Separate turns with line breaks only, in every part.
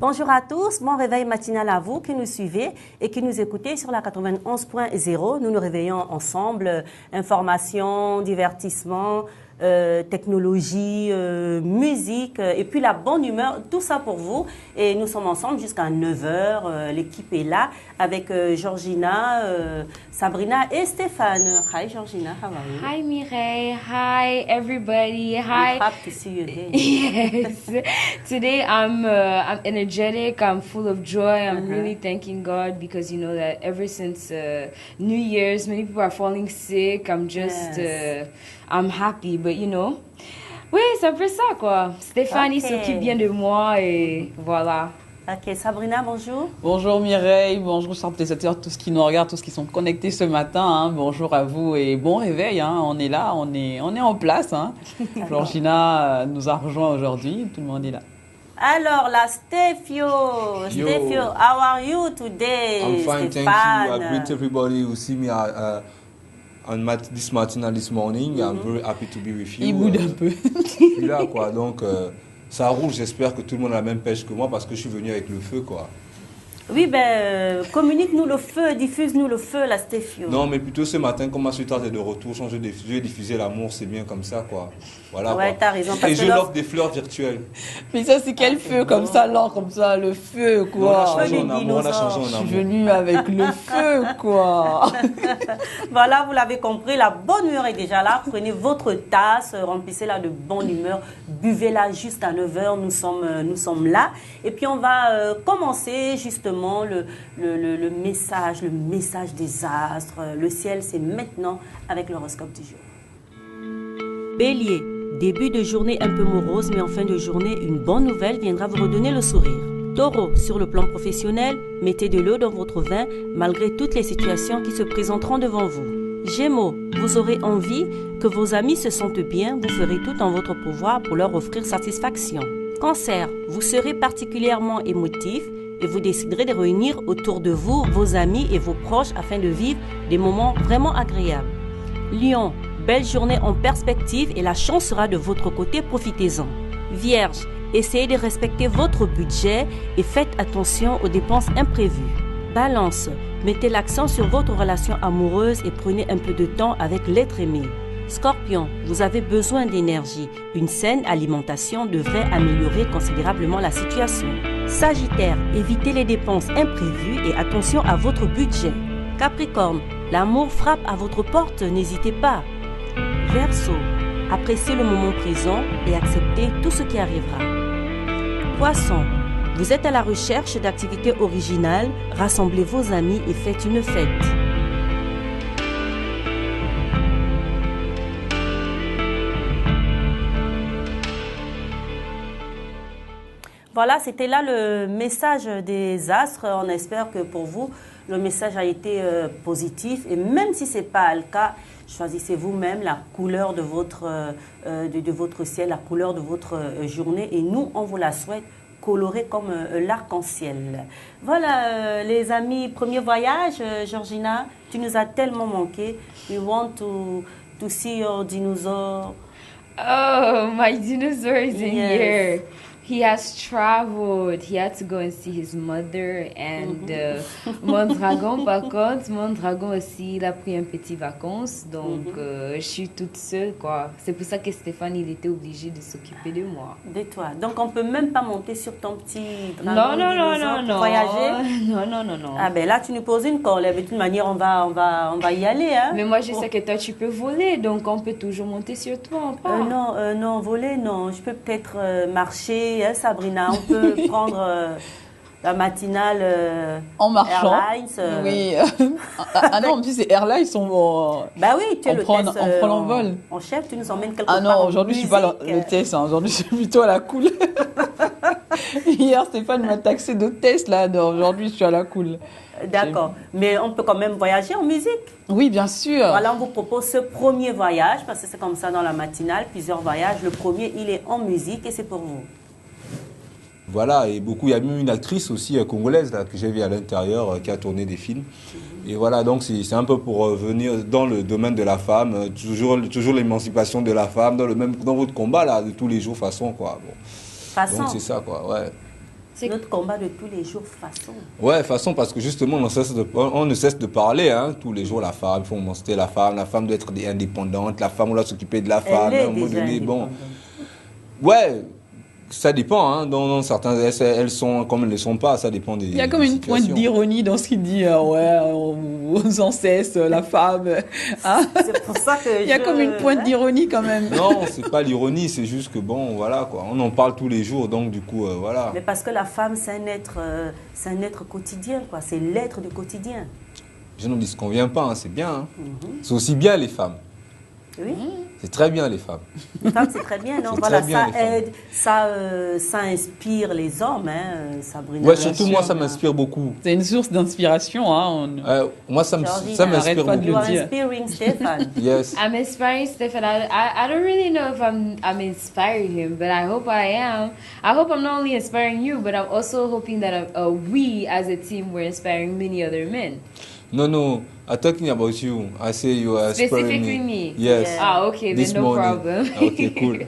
Bonjour à tous, bon réveil matinal à vous qui nous suivez et qui nous écoutez sur la 91.0. Nous nous réveillons ensemble, information, divertissement, technologie, musique et puis la bonne humeur, tout ça pour vous. Et nous sommes ensemble jusqu'à 9 heures. L'équipe est là avec Georgina, Sabrina et Stéphane. Hi Georgina, how are you?
Hi Mireille, hi everybody,
I'm
hi.
happy to see you again.
Yes, today I'm energetic, I'm full of joy, I'm really thanking God because you know that ever since New Year's, many people are falling sick, I'm just, I'm happy, but you know, oui, c'est un peu ça quoi. Stéphane, il s'occupe bien de moi et voilà.
Ok, Sabrina, bonjour.
Bonjour Mireille, bonjour chers téléspectateurs, tous qui nous regardent, tous qui sont connectés ce matin. Hein. Bonjour à vous et bon réveil. Hein. On est là, on est en place. Hein. Georgina nous a rejoint aujourd'hui, tout le monde est là.
Alors, la Stefio, how are you today?
I'm fine,
Stéphane?
thank you. I greet everybody who see me on this matinal this morning. I'm very happy to be with you.
Il boude un peu.
Je suis là, quoi. Donc, ça roule. J'espère que tout le monde a la même pêche que moi parce que je suis venu avec le feu, quoi.
Oui, ben, communique-nous le feu, diffuse-nous le feu, la Stefio.
Non, mais plutôt ce matin, comme ma suite est de retour, je vais diffuser l'amour, c'est bien comme ça, quoi. Voilà,
Ouais,
quoi.
t'as raison. Parce
Et
que
je
là-
l'offre des fleurs virtuelles.
Mais ça, c'est quel feu comme ça, l'or comme ça, le feu
On a
quoi.
changé
les
en amour, on a
dinosaures.
changé
Je
en
suis
amour.
venue avec le feu quoi.
Voilà, vous l'avez compris, la bonne humeur est déjà là. Prenez votre tasse, remplissez-la de bonne humeur, buvez-la jusqu'à 9 heures, nous sommes là. Et puis on va commencer justement le message des astres. Le ciel, c'est maintenant avec l'horoscope du jour. Bélier, début de journée un peu morose, mais en fin de journée, une bonne nouvelle viendra vous redonner le sourire. Taureau, sur le plan professionnel, mettez de l'eau dans votre vin malgré toutes les situations qui se présenteront devant vous. Gémeaux, vous aurez envie que vos amis se sentent bien, vous ferez tout en votre pouvoir pour leur offrir satisfaction. Cancer, vous serez particulièrement émotif et vous déciderez de réunir autour de vous vos amis et vos proches afin de vivre des moments vraiment agréables. Lion, belle journée en perspective et la chance sera de votre côté, profitez-en. Vierge, essayez de respecter votre budget et faites attention aux dépenses imprévues. Balance, mettez l'accent sur votre relation amoureuse et prenez un peu de temps avec l'être aimé. Scorpion, vous avez besoin d'énergie. Une saine alimentation devrait améliorer considérablement la situation. Sagittaire, évitez les dépenses imprévues et attention à votre budget. Capricorne, l'amour frappe à votre porte, n'hésitez pas. Verseau, appréciez le moment présent et acceptez tout ce qui arrivera. Poisson, vous êtes à la recherche d'activités originales, rassemblez vos amis et faites une fête. Voilà, c'était là le message des astres. On espère que pour vous, le message a été positif. Et même si ce n'est pas le cas, choisissez vous-même la couleur de votre ciel, la couleur de votre journée. Et nous, on vous la souhaite colorée comme l'arc-en-ciel. Voilà, les amis, premier voyage. Georgina, tu nous as tellement manqué. We want to see your dinosaur.
Oh, my dinosaur is in
Yes.
here. He has traveled. He had to go and see his mother and mon dragon. Par contre, mon dragon aussi, il a pris un petit vacances. Donc, je suis toute seule, quoi. C'est pour ça que Stéphane, il était obligé de s'occuper de moi.
De toi. Donc, on ne peut même pas monter sur ton petit dragon dinosaure pour
Non.
voyager.
Non.
Ah ben là, tu nous poses une colle. De toute manière, on va y aller. Hein.
Mais moi, je sais que toi, tu peux voler. Donc, on peut toujours monter sur toi, pas?
Non, voler, non. Je peux peut-être marcher, hein, Sabrina. On peut prendre la matinale
En marchant.
Airlines.
Oui. Ah non, en plus c'est Airlines,
Bah oui, tu es
on
le
prend-
test.
on prend l'envol.
En chef, tu nous emmènes quelque
Ah
part.
non,
en
aujourd'hui je suis pas
musique.
le test, hein. Aujourd'hui je suis plutôt à la cool. Hier Stéphane m'a taxé de test là, non, aujourd'hui je suis à la cool.
D'accord. Mais on peut quand même voyager en musique.
Oui, bien sûr.
Voilà, on vous propose ce premier voyage, parce que c'est comme ça dans la matinale, plusieurs voyages. Le premier, il est en musique et c'est pour vous.
Voilà, et beaucoup, il y a même une actrice aussi congolaise là, que j'ai vue à l'intérieur qui a tourné des films. Et voilà, donc c'est un peu pour venir dans le domaine de la femme, toujours l'émancipation de la femme, dans votre combat là, de tous les jours, façon quoi. Bon.
Façon.
Donc c'est ça quoi, ouais.
C'est notre combat de tous les jours, façon.
Ouais, façon, parce que justement, on ne cesse de parler, hein, tous les jours, la femme, il faut montrer la femme doit être indépendante, la femme, on doit s'occuper de la femme.
Elle est
à un moment
déjà
donné, bon.
indépendante.
Ouais, ça dépend, hein, dans certains, elles sont comme elles ne le sont pas, ça dépend des
Il y a comme une pointe
situations.
d'ironie dans ce qu'il dit, ouais, sans cesse, la femme. Hein.
C'est pour ça que
Il y a comme une pointe d'ironie quand même.
Non, c'est pas l'ironie, c'est juste que bon, voilà quoi, on en parle tous les jours, donc du coup, voilà.
Mais parce que la femme, c'est un être quotidien, quoi. C'est l'être du quotidien.
Je ne dis ce qu'on vient pas, hein, c'est bien. Hein. C'est aussi bien les femmes.
Oui.
C'est très bien les femmes.
Les femmes, c'est très bien, non?
C'est
Voilà,
très bien,
ça
les femmes.
aide, ça inspire les hommes, hein, Sabrina.
Ouais, surtout moi, ça m'inspire beaucoup.
C'est une source d'inspiration. Hein.
Moi, ça
Georgina,
m'inspire
arrête pas de
beaucoup.
You are
dire.
inspiring Stéphane.
Yes.
I'm inspiring Stefan. I don't really know if I'm inspiring him, but I hope I am. I hope I'm not only inspiring you, but I'm also hoping that we as a team were inspiring many other men.
No, I'm talking about you. I say you are inspiring
Specifically me.
Yes.
Yeah.
Ah, okay,
This
then no
morning.
problem.
Okay, cool.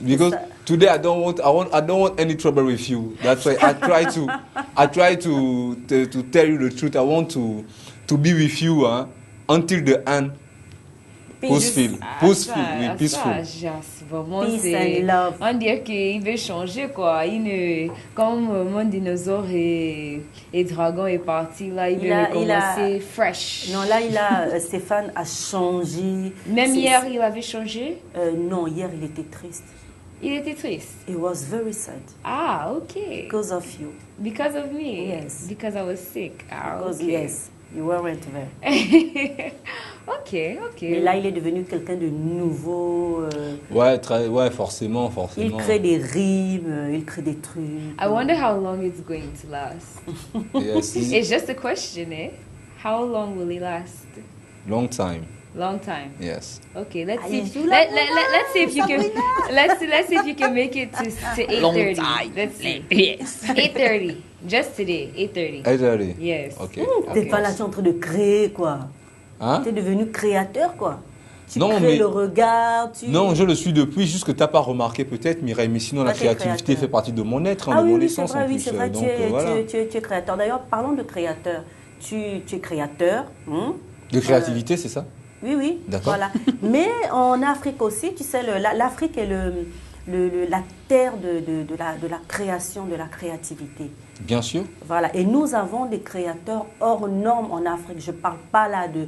Because today I don't want any trouble with you. That's why I try to tell you the truth. I want to be with you until the end. Peaceful. Peaceful, oui, peaceful.
Vraiment,
Peace
c'est...
and love.
On dirait qu'il veut changer, quoi. Comme mon dinosaure et dragon est parti, là, il veut recommencer fresh.
Non, là, Stéphane a changé.
Même hier, il avait changé.
Non, hier, il était triste.
Il était triste.
He was very sad
Ah, ok.
because of you.
Because of me?
Yes.
Because I was sick. Ah,
Because,
ok.
yes, you weren't there.
ok.
Mais là, il est devenu quelqu'un de nouveau.
Ouais, forcément.
Il crée des rimes, il crée des trucs.
I wonder how long it's going to last.
Yes,
It's just a question, eh? How long will it last?
long time.
Long time.
Yes.
Okay, let's
Ah,
see.
il joue
Let's
là,
see if you can. Let's see if you can make it to 8:30. Let's see.
Yes.
8:30. Just today. 8:30.
Allez.
Yes.
Ok.
T'es pas là, tu es en train de créer, quoi.
Hein?
Tu es devenu créateur, quoi. Tu
Non,
crées
mais-
le regard.
Non, je le suis depuis, juste que tu n'as pas remarqué peut-être, Mireille, mais sinon la
Toi, t'es
créativité
créateur.
fait partie de mon être,
Ah
de
oui,
mon
oui, c'est
essence
vrai,
en
oui,
plus.
c'est vrai.
Donc,
Tu es,
voilà.
tu es créateur. D'ailleurs, parlons de créateur. Tu es créateur.
De créativité, c'est ça?
Oui.
D'accord.
Voilà. Mais en Afrique aussi, tu sais, l'Afrique est la terre de la création, de la créativité.
Bien sûr.
Voilà. Et nous avons des créateurs hors normes en Afrique. Je ne parle pas là de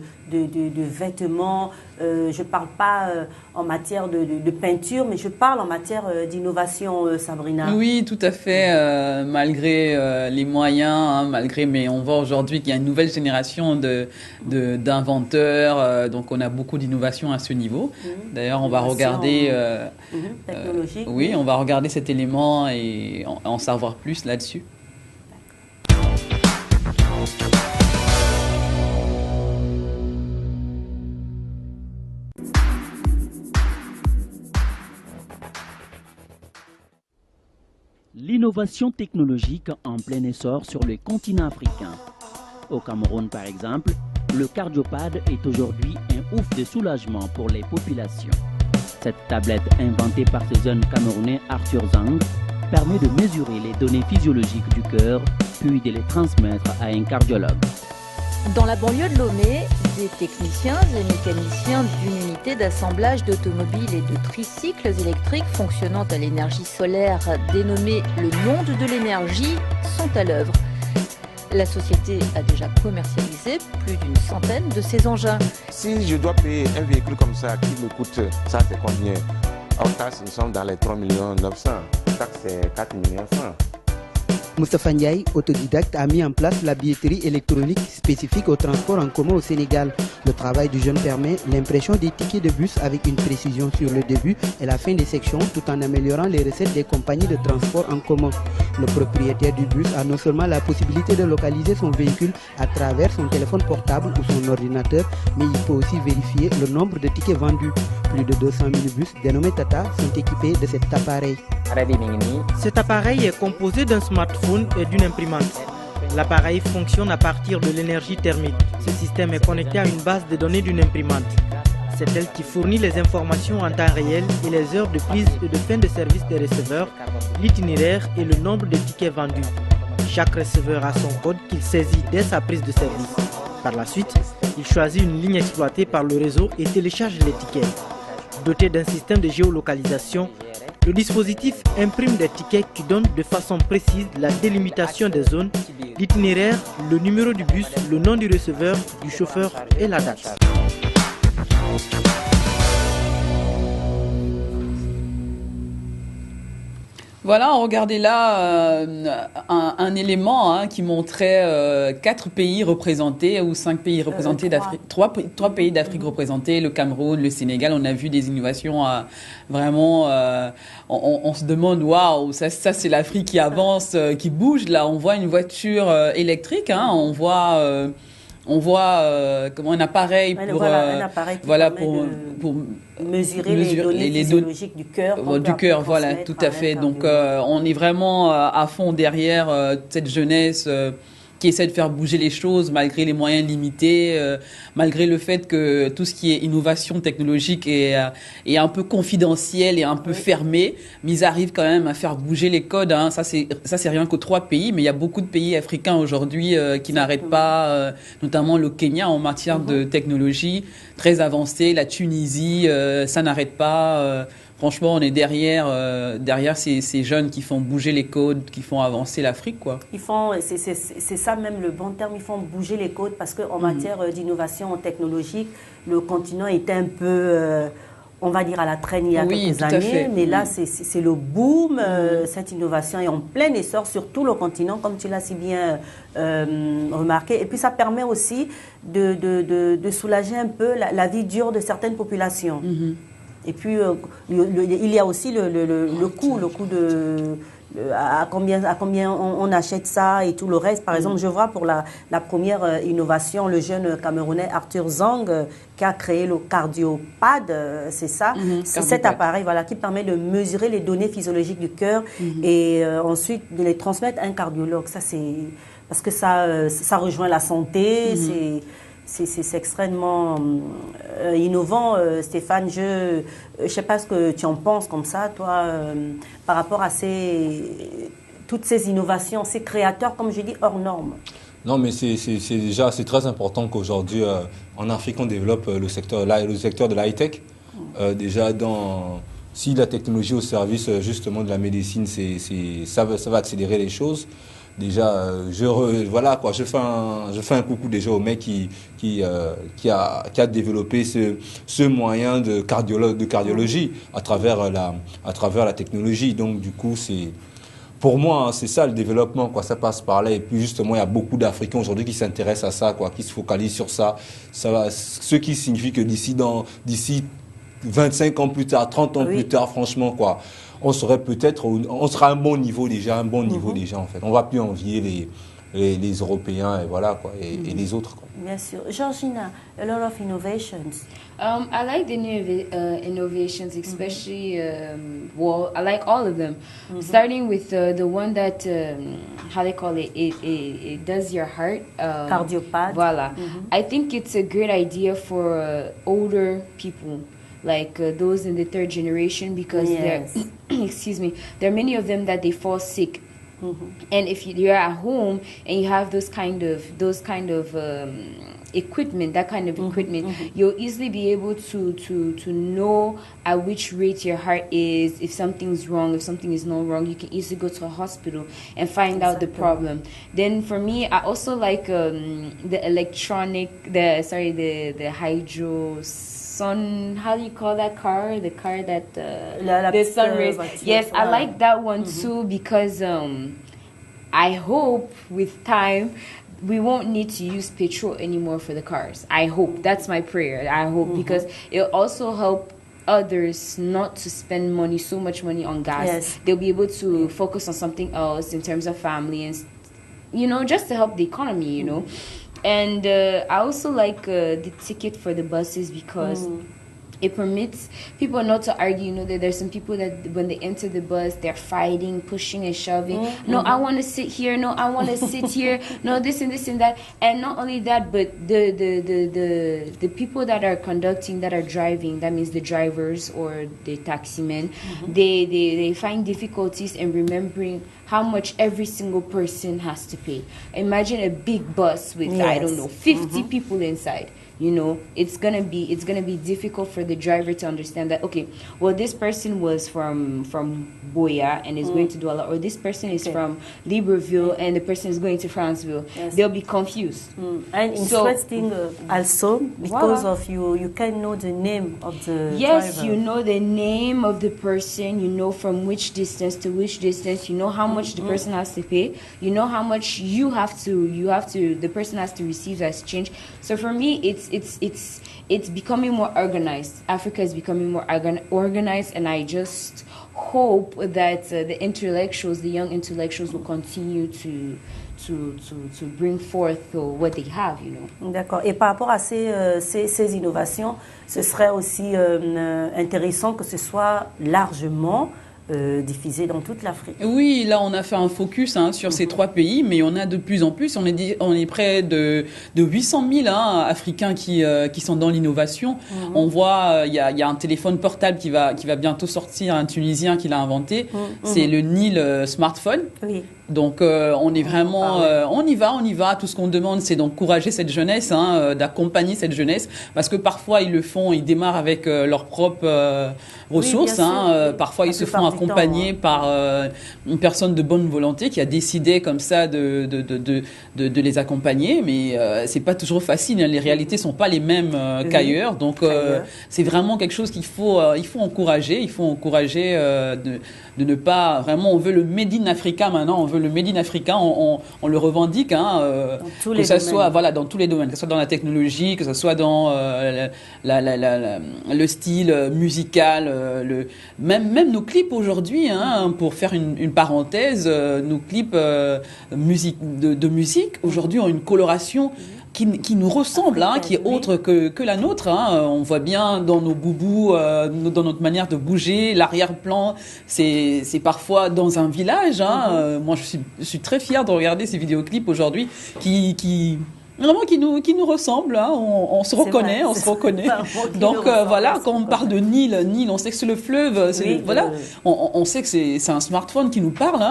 vêtements, je ne parle pas en matière de peinture, mais je parle en matière d'innovation, Sabrina.
Oui, tout à fait. Malgré les moyens, mais on voit aujourd'hui qu'il y a une nouvelle génération d'inventeurs. Donc, on a beaucoup d'innovation à ce niveau. D'ailleurs, on va regarder.
Technologique.
Oui, on va regarder cet élément et en savoir plus là-dessus.
L'innovation technologique en plein essor sur le continent africain. Au Cameroun, par exemple, le cardiopad est aujourd'hui un ouf de soulagement pour les populations. Cette tablette inventée par ce jeune Camerounais Arthur Zang permet de mesurer les données physiologiques du cœur, puis de les transmettre à un cardiologue.
Dans la banlieue de Lomé, des techniciens et mécaniciens d'une unité d'assemblage d'automobiles et de tricycles électriques fonctionnant à l'énergie solaire dénommée le Monde de l'énergie sont à l'œuvre. La société a déjà commercialisé plus d'une centaine de ces engins.
Si je dois payer un véhicule comme ça qui me coûte, ça fait combien? En taxe, nous sommes dans les 3 900 000. Taxe, c'est 4 100 000.
Moustapha Ndiaye, autodidacte, a mis en place la billetterie électronique spécifique au transport en commun au Sénégal. Le travail du jeune permet l'impression des tickets de bus avec une précision sur le début et la fin des sections tout en améliorant les recettes des compagnies de transport en commun. Le propriétaire du bus a non seulement la possibilité de localiser son véhicule à travers son téléphone portable ou son ordinateur, mais il peut aussi vérifier le nombre de tickets vendus. Plus de 200 minibus dénommés Tata sont équipés de cet appareil.
Cet appareil est composé d'un smartphone et d'une imprimante. L'appareil fonctionne à partir de l'énergie thermique. Ce système est connecté à une base de données d'une imprimante. C'est elle qui fournit les informations en temps réel et les heures de prise et de fin de service des receveurs, l'itinéraire et le nombre de tickets vendus. Chaque receveur a son code qu'il saisit dès sa prise de service. Par la suite, il choisit une ligne exploitée par le réseau et télécharge les tickets. Doté d'un système de géolocalisation, le dispositif imprime des tickets qui donnent de façon précise la délimitation des zones, l'itinéraire, le numéro du bus, le nom du receveur, du chauffeur et la date.
Voilà, on regardait là un élément qui montrait 4 pays représentés ou 5 pays représentés d'Afrique, 3 pays d'Afrique représentés, le Cameroun, le Sénégal. On a vu des innovations vraiment. On se demande, waouh, ça c'est l'Afrique qui avance, qui bouge. Là, on voit une voiture électrique. On voit comment un appareil pour
mesurer les données physiologiques du cœur.
Du cœur, voilà, tout à fait. Donc, on est vraiment à fond derrière cette jeunesse qui essaie de faire bouger les choses malgré les moyens limités, malgré le fait que tout ce qui est innovation technologique est un peu confidentiel et un peu fermé, mais ils arrivent quand même à faire bouger les codes. Ça c'est rien qu'aux 3 pays, mais il y a beaucoup de pays africains aujourd'hui qui n'arrêtent pas, notamment le Kenya en matière de technologie très avancée, la Tunisie, ça n'arrête pas. Franchement, on est derrière ces jeunes qui font bouger les codes, qui font avancer l'Afrique, quoi.
C'est ça même le bon terme, ils font bouger les codes parce qu'en matière d'innovation technologique, le continent était un peu, on va dire, à la traîne il y a quelques années. Mais là, c'est le boom. Cette innovation est en plein essor sur tout le continent, comme tu l'as si bien remarqué. Et puis, ça permet aussi de soulager un peu la vie dure de certaines populations. Et puis, il y a aussi le coût de à combien on achète ça et tout le reste. Par exemple, je vois pour la première innovation, le jeune Camerounais Arthur Zang qui a créé le cardiopad, c'est ça. C'est cet appareil qui permet de mesurer les données physiologiques du cœur et ensuite de les transmettre à un cardiologue. Ça, c'est parce que ça rejoint la santé, c'est extrêmement innovant, Stéphane. Je ne sais pas ce que tu en penses comme ça, toi, par rapport à toutes ces innovations, ces créateurs, comme je dis, hors normes.
Non, mais c'est très important qu'aujourd'hui, en Afrique, on développe le secteur de la high-tech. Déjà, si la technologie au service justement de la médecine, ça va accélérer les choses. Déjà, je fais un coucou déjà au mec qui a développé ce moyen de cardiologie à travers la technologie. Donc du coup, pour moi, c'est ça le développement, quoi. Ça passe par là. Et puis justement, il y a beaucoup d'Africains aujourd'hui qui s'intéressent à ça, quoi, qui se focalisent sur ça. Ce qui signifie que d'ici 25 ans plus tard, 30 ans plus tard, franchement, quoi, on sera à un bon niveau déjà, en fait. On va plus envier les Européens et voilà, quoi, et les autres, quoi.
Bien sûr. Georgina, a lot of innovations.
I like the new innovations, especially, I like all of them. Starting with the one that, how they call it, it does your heart.
Cardiopad.
Voila. I think it's a great idea for older people. Like those in the 3rd generation, because excuse me, there are many of them that they fall sick, and if you're at home and you have those kind of equipment, you'll easily be able to know at which rate your heart is. If something's wrong, if something is not wrong, you can easily go to a hospital and find out the problem. Then for me, I also like the hydro. How do you call that car? The car that the sun rays. Yes, I like that one too, because I hope with time we won't need to use petrol anymore for the cars. I hope. That's my prayer. I hope, because it'll also help others not to spend so much money on gas.
Yes.
They'll be able to focus on something else in terms of family and, just to help the economy, And I also like the ticket for the buses, because it permits people not to argue. You know, that there's some people that when they enter the bus, they're fighting, pushing and shoving. No, I want to sit here. No, I want to sit here. No, this and that. And not only that, but the people that are conducting, that are driving, that means the drivers or the taximen, they find difficulties in remembering how much every single person has to pay. Imagine a big bus with, I don't know, 50 people inside. You know, it's gonna be difficult for the driver to understand that, okay, well, this person was from Boya and is going to Douala, or this person is from Libreville and the person is going to Franceville. They'll be confused.
And interesting also, because of you can know the name of the driver.
You know the name of the person, you know from which distance to which distance, you know how much the person has to pay, you know how much the person has to receive as change. So for me, it's becoming more organized. Africa is becoming more organized, and I just hope that the young intellectuals will continue to bring forth what they have, you know.
D'accord. Et par rapport à ces innovations, ce serait aussi intéressant que ce soit largement diffusé dans toute l'Afrique.
Oui, là on a fait un focus sur ces 3 pays, mais on a de plus en plus, on est près de 800 000 Africains qui sont dans l'innovation. On voit, il y a un téléphone portable qui va bientôt sortir, un Tunisien qui l'a inventé, c'est le Nil Smartphone.
Oui.
Donc on est vraiment, on y va. Tout ce qu'on demande, c'est d'encourager cette jeunesse, d'accompagner cette jeunesse, parce que parfois ils le font, ils démarrent avec leurs propres ressources. Parfois ils se font accompagner par une personne de bonne volonté qui a décidé comme ça de les accompagner, mais c'est pas toujours facile. Les réalités sont pas les mêmes qu'ailleurs. Donc c'est vraiment quelque chose qu'il faut encourager. Il faut encourager de ne pas vraiment. On veut le Made in Africa maintenant. On veut le Made in Africa, on le revendique, que ça soit dans tous les domaines, que ce soit dans la technologie, que ce soit dans le style musical, même nos clips aujourd'hui, pour faire une parenthèse, nos clips de musique aujourd'hui ont une coloration qui nous ressemble, qui est autre que la nôtre. On voit bien dans nos boubous, dans notre manière de bouger, l'arrière-plan, c'est parfois dans un village. Moi, je suis très fière de regarder ces vidéoclips aujourd'hui vraiment qui nous ressemble, on se reconnaît, Donc voilà, quand on parle de Nil, on sait que c'est le fleuve, on sait que c'est un smartphone qui nous parle,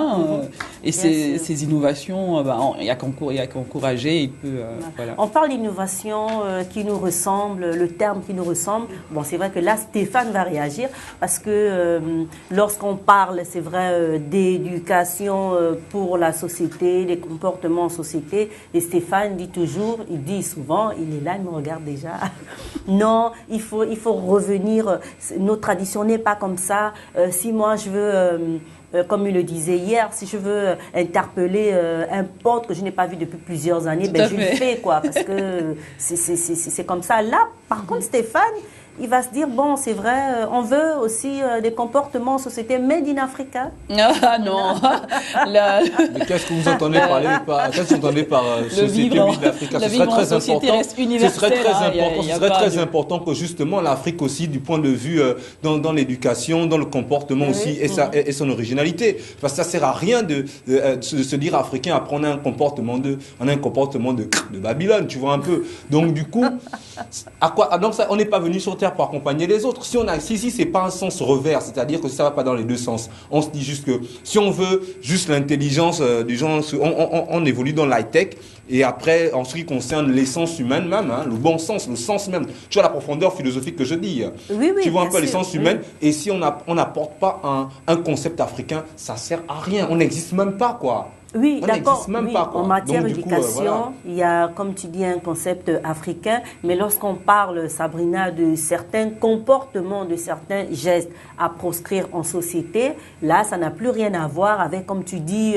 et ces innovations, il y a qu'à encourager.
On parle d'innovation qui nous ressemble, le terme qui nous ressemble. Bon, c'est vrai que là, Stéphane va réagir parce que lorsqu'on parle, c'est vrai, d'éducation pour la société, des comportements en société, et Stéphane dit toujours, il dit souvent, il est là, il me regarde déjà. Non, il faut revenir. Nos traditions n'est pas comme ça. Si moi je veux, comme il le disait hier, si je veux interpeller un pote que je n'ai pas vu depuis plusieurs années, je le fais, quoi, parce que c'est comme ça. Là, par contre, Stéphane, il va se dire, bon, c'est vrai, on veut aussi des comportements en société made in Africa.
Ah non.
Mais qu'est-ce que vous entendez par société made in Africa? Ce serait très important. Ce serait très important que justement l'Afrique aussi, du point de vue dans l'éducation, dans le comportement aussi, et son originalité. Parce que ça sert à rien de se dire africain, après on a un comportement de Babylone, tu vois un peu. Donc du coup, donc ça, on n'est pas venu sur Terre pour accompagner les autres. Si c'est pas un sens revers, c'est-à-dire que ça va pas dans les deux sens. On se dit juste que si on veut juste l'intelligence des gens, on évolue dans l'high-tech, et après, en ce qui concerne l'essence humaine même, le bon sens, le sens même, tu vois la profondeur philosophique que je dis. Tu vois un peu l'essence humaine, et si on n'apporte pas un concept africain, ça sert à rien. On n'existe même pas, quoi.
Oui, d'accord. En matière d'éducation, il y a, comme tu dis, un concept africain, mais lorsqu'on parle, Sabrina, de certains comportements, de certains gestes à proscrire en société, là, ça n'a plus rien à voir avec, comme tu dis,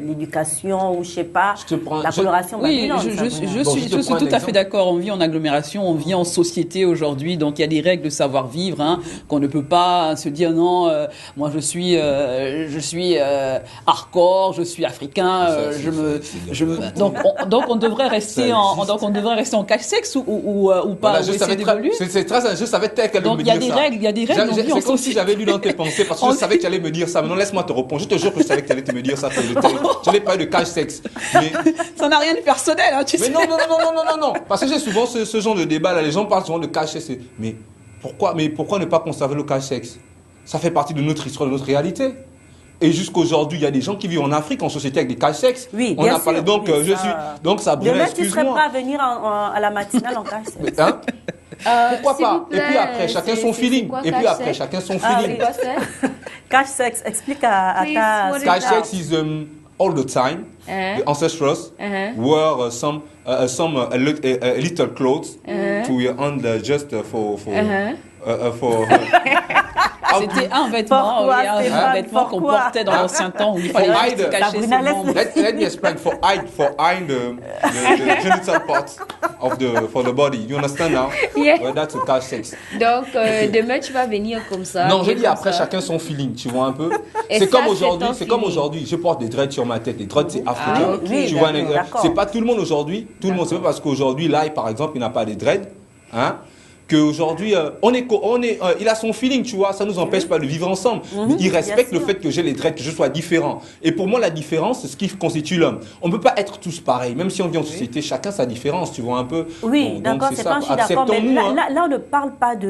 l'éducation ou, je sais pas, la coloration.
Oui, je suis tout à fait d'accord. On vit en agglomération, on vit en société aujourd'hui, donc il y a des règles de savoir-vivre, qu'on ne peut pas se dire non, moi je suis hardcore, je suis suis africain, donc on devrait rester en cache-sexe ou pas,
Voilà,
ou essayer d'évoluer.
C'est très injuste, je savais qu'elle allait
Donc
me
il y a
dire
des
ça.
règles, il y a des règles.
C'est comme si j'avais lu dans tes pensées, parce que je savais que tu allais me dire ça. Maintenant, laisse-moi te répondre. Je te jure que je savais que tu allais me dire ça. Je n'ai pas eu de cache-sexe. Mais...
Ça n'a rien de personnel, hein, tu sais.
Mais non. Parce que j'ai souvent ce genre de débat là. Les gens parlent souvent de cache-sexe. Mais pourquoi ne pas conserver le cache-sexe? Ça fait partie de notre histoire, de notre réalité. Et jusqu'aujourd'hui, il y a des gens qui vivent en Afrique, en société, avec des cache-sexe.
Oui,
on
bien
a parlé,
sûr.
donc,
Oui,
donc Sabrina,
demain, tu serais
excuse-moi.
prêt à venir à la matinale en cache-sexe.
Hein? Pourquoi
s'il
pas?
vous plaît,
Et puis après, chacun son
c'est
feeling.
quoi,
Et puis après,
cache-sexe?
chacun son
Ah,
feeling.
oui. Cache-sexe, explique à
Please,
ta...
what is
Cache-sexe is all the time.
Uh-huh.
The ancestors
Uh-huh.
wear some a little clothes to your hand just for
C'était un vêtement,
Pourquoi,
oui, un
Stéphane,
vêtement qu'on
pourquoi
portait dans l'ancien temps où il fallait
Pour
juste
hide.
cacher
Sabrina,
ses membres.
let me explain for hide the genital parts for the body. You understand now?
Yeah.
Well, that's a cache-sexe.
Donc, demain, tu vas venir comme ça.
Non, je dis
comme
après
ça.
chacun son feeling, tu vois un peu.
Et
C'est
ça,
comme
c'est
aujourd'hui,
ton
c'est comme
feeling.
aujourd'hui. Je porte des dreads sur ma tête. Les dreads c'est africain.
Ah, oui,
tu vois,
d'accord.
c'est pas tout le monde aujourd'hui. Tout le monde, c'est pas parce qu'aujourd'hui là, par exemple, il n'a pas des dreads, hein. Qu'aujourd'hui, il a son feeling, tu vois, ça nous empêche pas de vivre ensemble. Mais il respecte
bien
le
sûr.
fait que j'ai les dreads, que je sois différent. Et pour moi, la différence, c'est ce qui constitue l'homme. On ne peut pas être tous pareils, même si on vit en société, chacun sa différence, tu vois un peu.
Oui,
Donc,
d'accord, c'est pas, je suis d'accord. Mais
Acceptons-nous, hein.
là, on ne parle pas de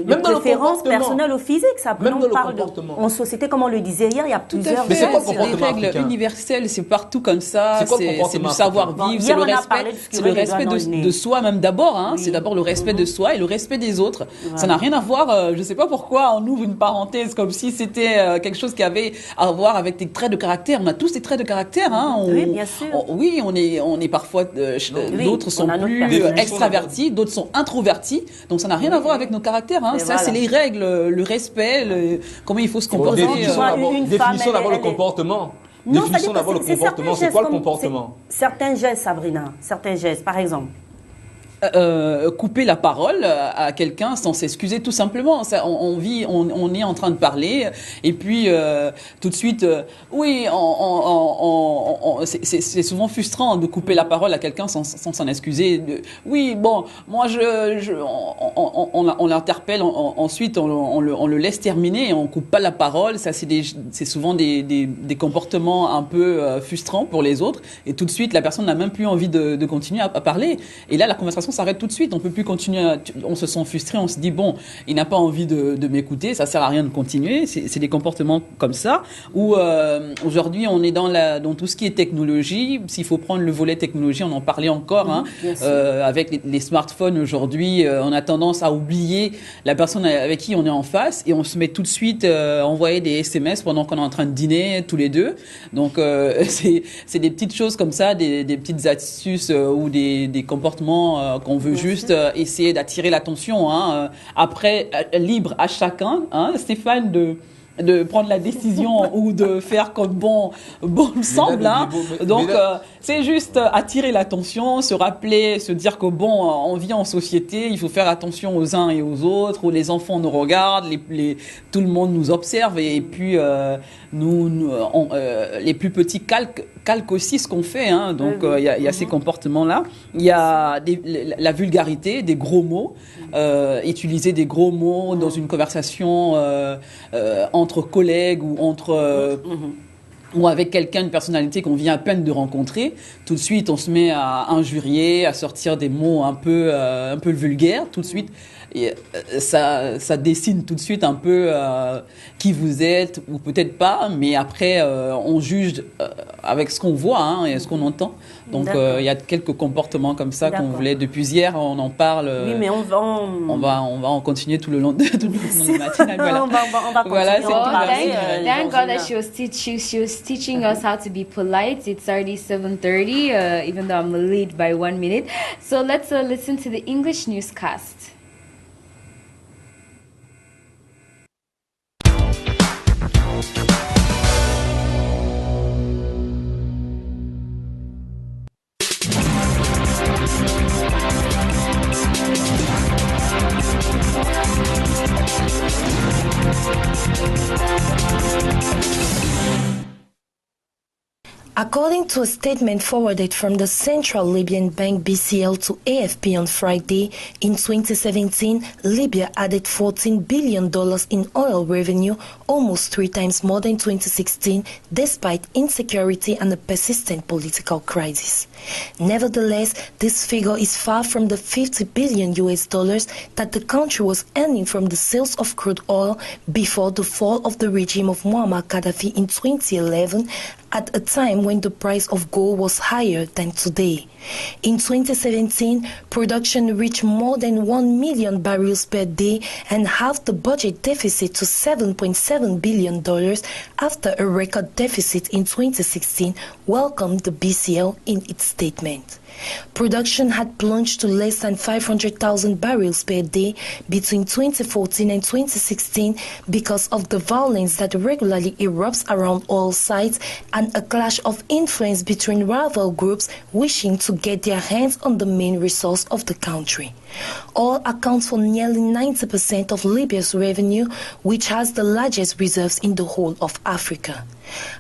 Même dans le
préférence
comportement.
personnelle ou physique. Ça,
Même
on
dans le
parle
comportement.
en société, comme on le disait hier, il y a
Tout à
plusieurs...
fait.
Mais c'est quoi le
C'est des
comportement
règles
africain?
universelles, c'est partout comme ça.
C'est quoi le
C'est
comportement
du savoir-vivre,
africain?
c'est
Bon,
le
hier, on a parlé
respect,
de
c'est le
les
respect
doigts dans le nez.
de soi même d'abord. Hein.
Oui.
C'est d'abord le respect de soi et le respect des autres. Ça n'a rien à voir. Je sais pas pourquoi on ouvre une parenthèse comme si c'était quelque chose qui avait à voir avec des traits de caractère. On a tous des traits de caractère. Hein.
Oui, bien sûr.
Oui, on est parfois. D'autres sont
on a notre
plus
personnalité.
extravertis, d'autres sont introvertis. Donc ça n'a rien à voir avec nos caractères. Hein.
Et
Ça,
voilà.
c'est les règles, le respect, comment il faut se comporter.
Définissons
vois,
d'abord
une
définissons
femme,
d'abord le
elle est-
comportement.
Non,
Définissons
c'est-à-dire
d'abord
que
le
c'est
comportement.
certains
C'est quoi le
gestes
comportement?
Certains gestes, Sabrina, certains gestes, par exemple.
Couper la parole à quelqu'un sans s'excuser tout simplement. Ça, on est en train de parler et puis tout de suite, oui, c'est souvent frustrant de couper la parole à quelqu'un sans s'en excuser. Oui, bon, moi on l'interpelle, ensuite on le laisse terminer et on coupe pas la parole. Ça c'est souvent des comportements un peu frustrants pour les autres et tout de suite la personne n'a même plus envie de continuer à parler et là la conversation s'arrête tout de suite. On peut plus continuer. On se sent frustré. On se dit bon, il n'a pas envie de m'écouter. Ça sert à rien de continuer. C'est des comportements comme ça. Où aujourd'hui on est dans tout ce qui est technologie. S'il faut prendre le volet technologie, on en parlait encore. Hein, avec les smartphones aujourd'hui, on a tendance à oublier la personne avec qui on est en face et on se met tout de suite à envoyer des SMS pendant qu'on est en train de dîner tous les deux. Donc c'est des petites choses comme ça, des petites astuces ou des comportements qu'on veut juste essayer d'attirer l'attention. Hein. Après, libre à chacun, hein, Stéphane, de prendre la décision ou de faire comme bon me semble. Hein. Donc, c'est juste attirer l'attention, se rappeler, se dire que bon, on vit en société, il faut faire attention aux uns et aux autres, où les enfants nous regardent, tout le monde nous observe et puis les plus petits calquent aussi ce qu'on fait. Hein. Donc, il y a ces comportements-là. Il y a la vulgarité, des gros mots, utiliser des gros mots dans une conversation entre collègues ou ou avec quelqu'un, une personnalité qu'on vient à peine de rencontrer. Tout de suite, on se met à injurier, à sortir des mots un peu vulgaires. Tout de suite, et, ça dessine tout de suite un peu qui vous êtes, ou peut-être pas, mais après, on juge avec ce qu'on voit hein, et ce qu'on entend. Donc, il y a quelques comportements comme ça qu'on voulait. Depuis hier, on en parle.
Oui, mais on va
en continuer tout le long de la matinale. Voilà.
on va continuer.
Voilà, c'est
Thank God that she was teaching us how to be polite. It's already 7:30, even though I'm late by 1 minute. So let's listen to the English newscast.
According to a statement forwarded from the Central Libyan Bank BCL to AFP on Friday, in 2017, Libya added $14 billion in oil revenue, almost 3 times more than 2016, despite insecurity and a persistent political crisis. Nevertheless, this figure is far from the $50 billion that the country was earning from the sales of crude oil before the fall of the regime of Muammar Gaddafi in 2011, at a time when the price of gold was higher than today. In 2017, production reached more than 1 million barrels per day and halved the budget deficit to $7.7 billion after a record deficit in 2016, welcomed the BCL in its statement. Production had plunged to less than 500,000 barrels per day between 2014 and 2016 because of the violence that regularly erupts around oil sites and a clash of influence between rival groups wishing to get their hands on the main resource of the country. Oil accounts for nearly 90% of Libya's revenue, which has the largest reserves in the whole of Africa.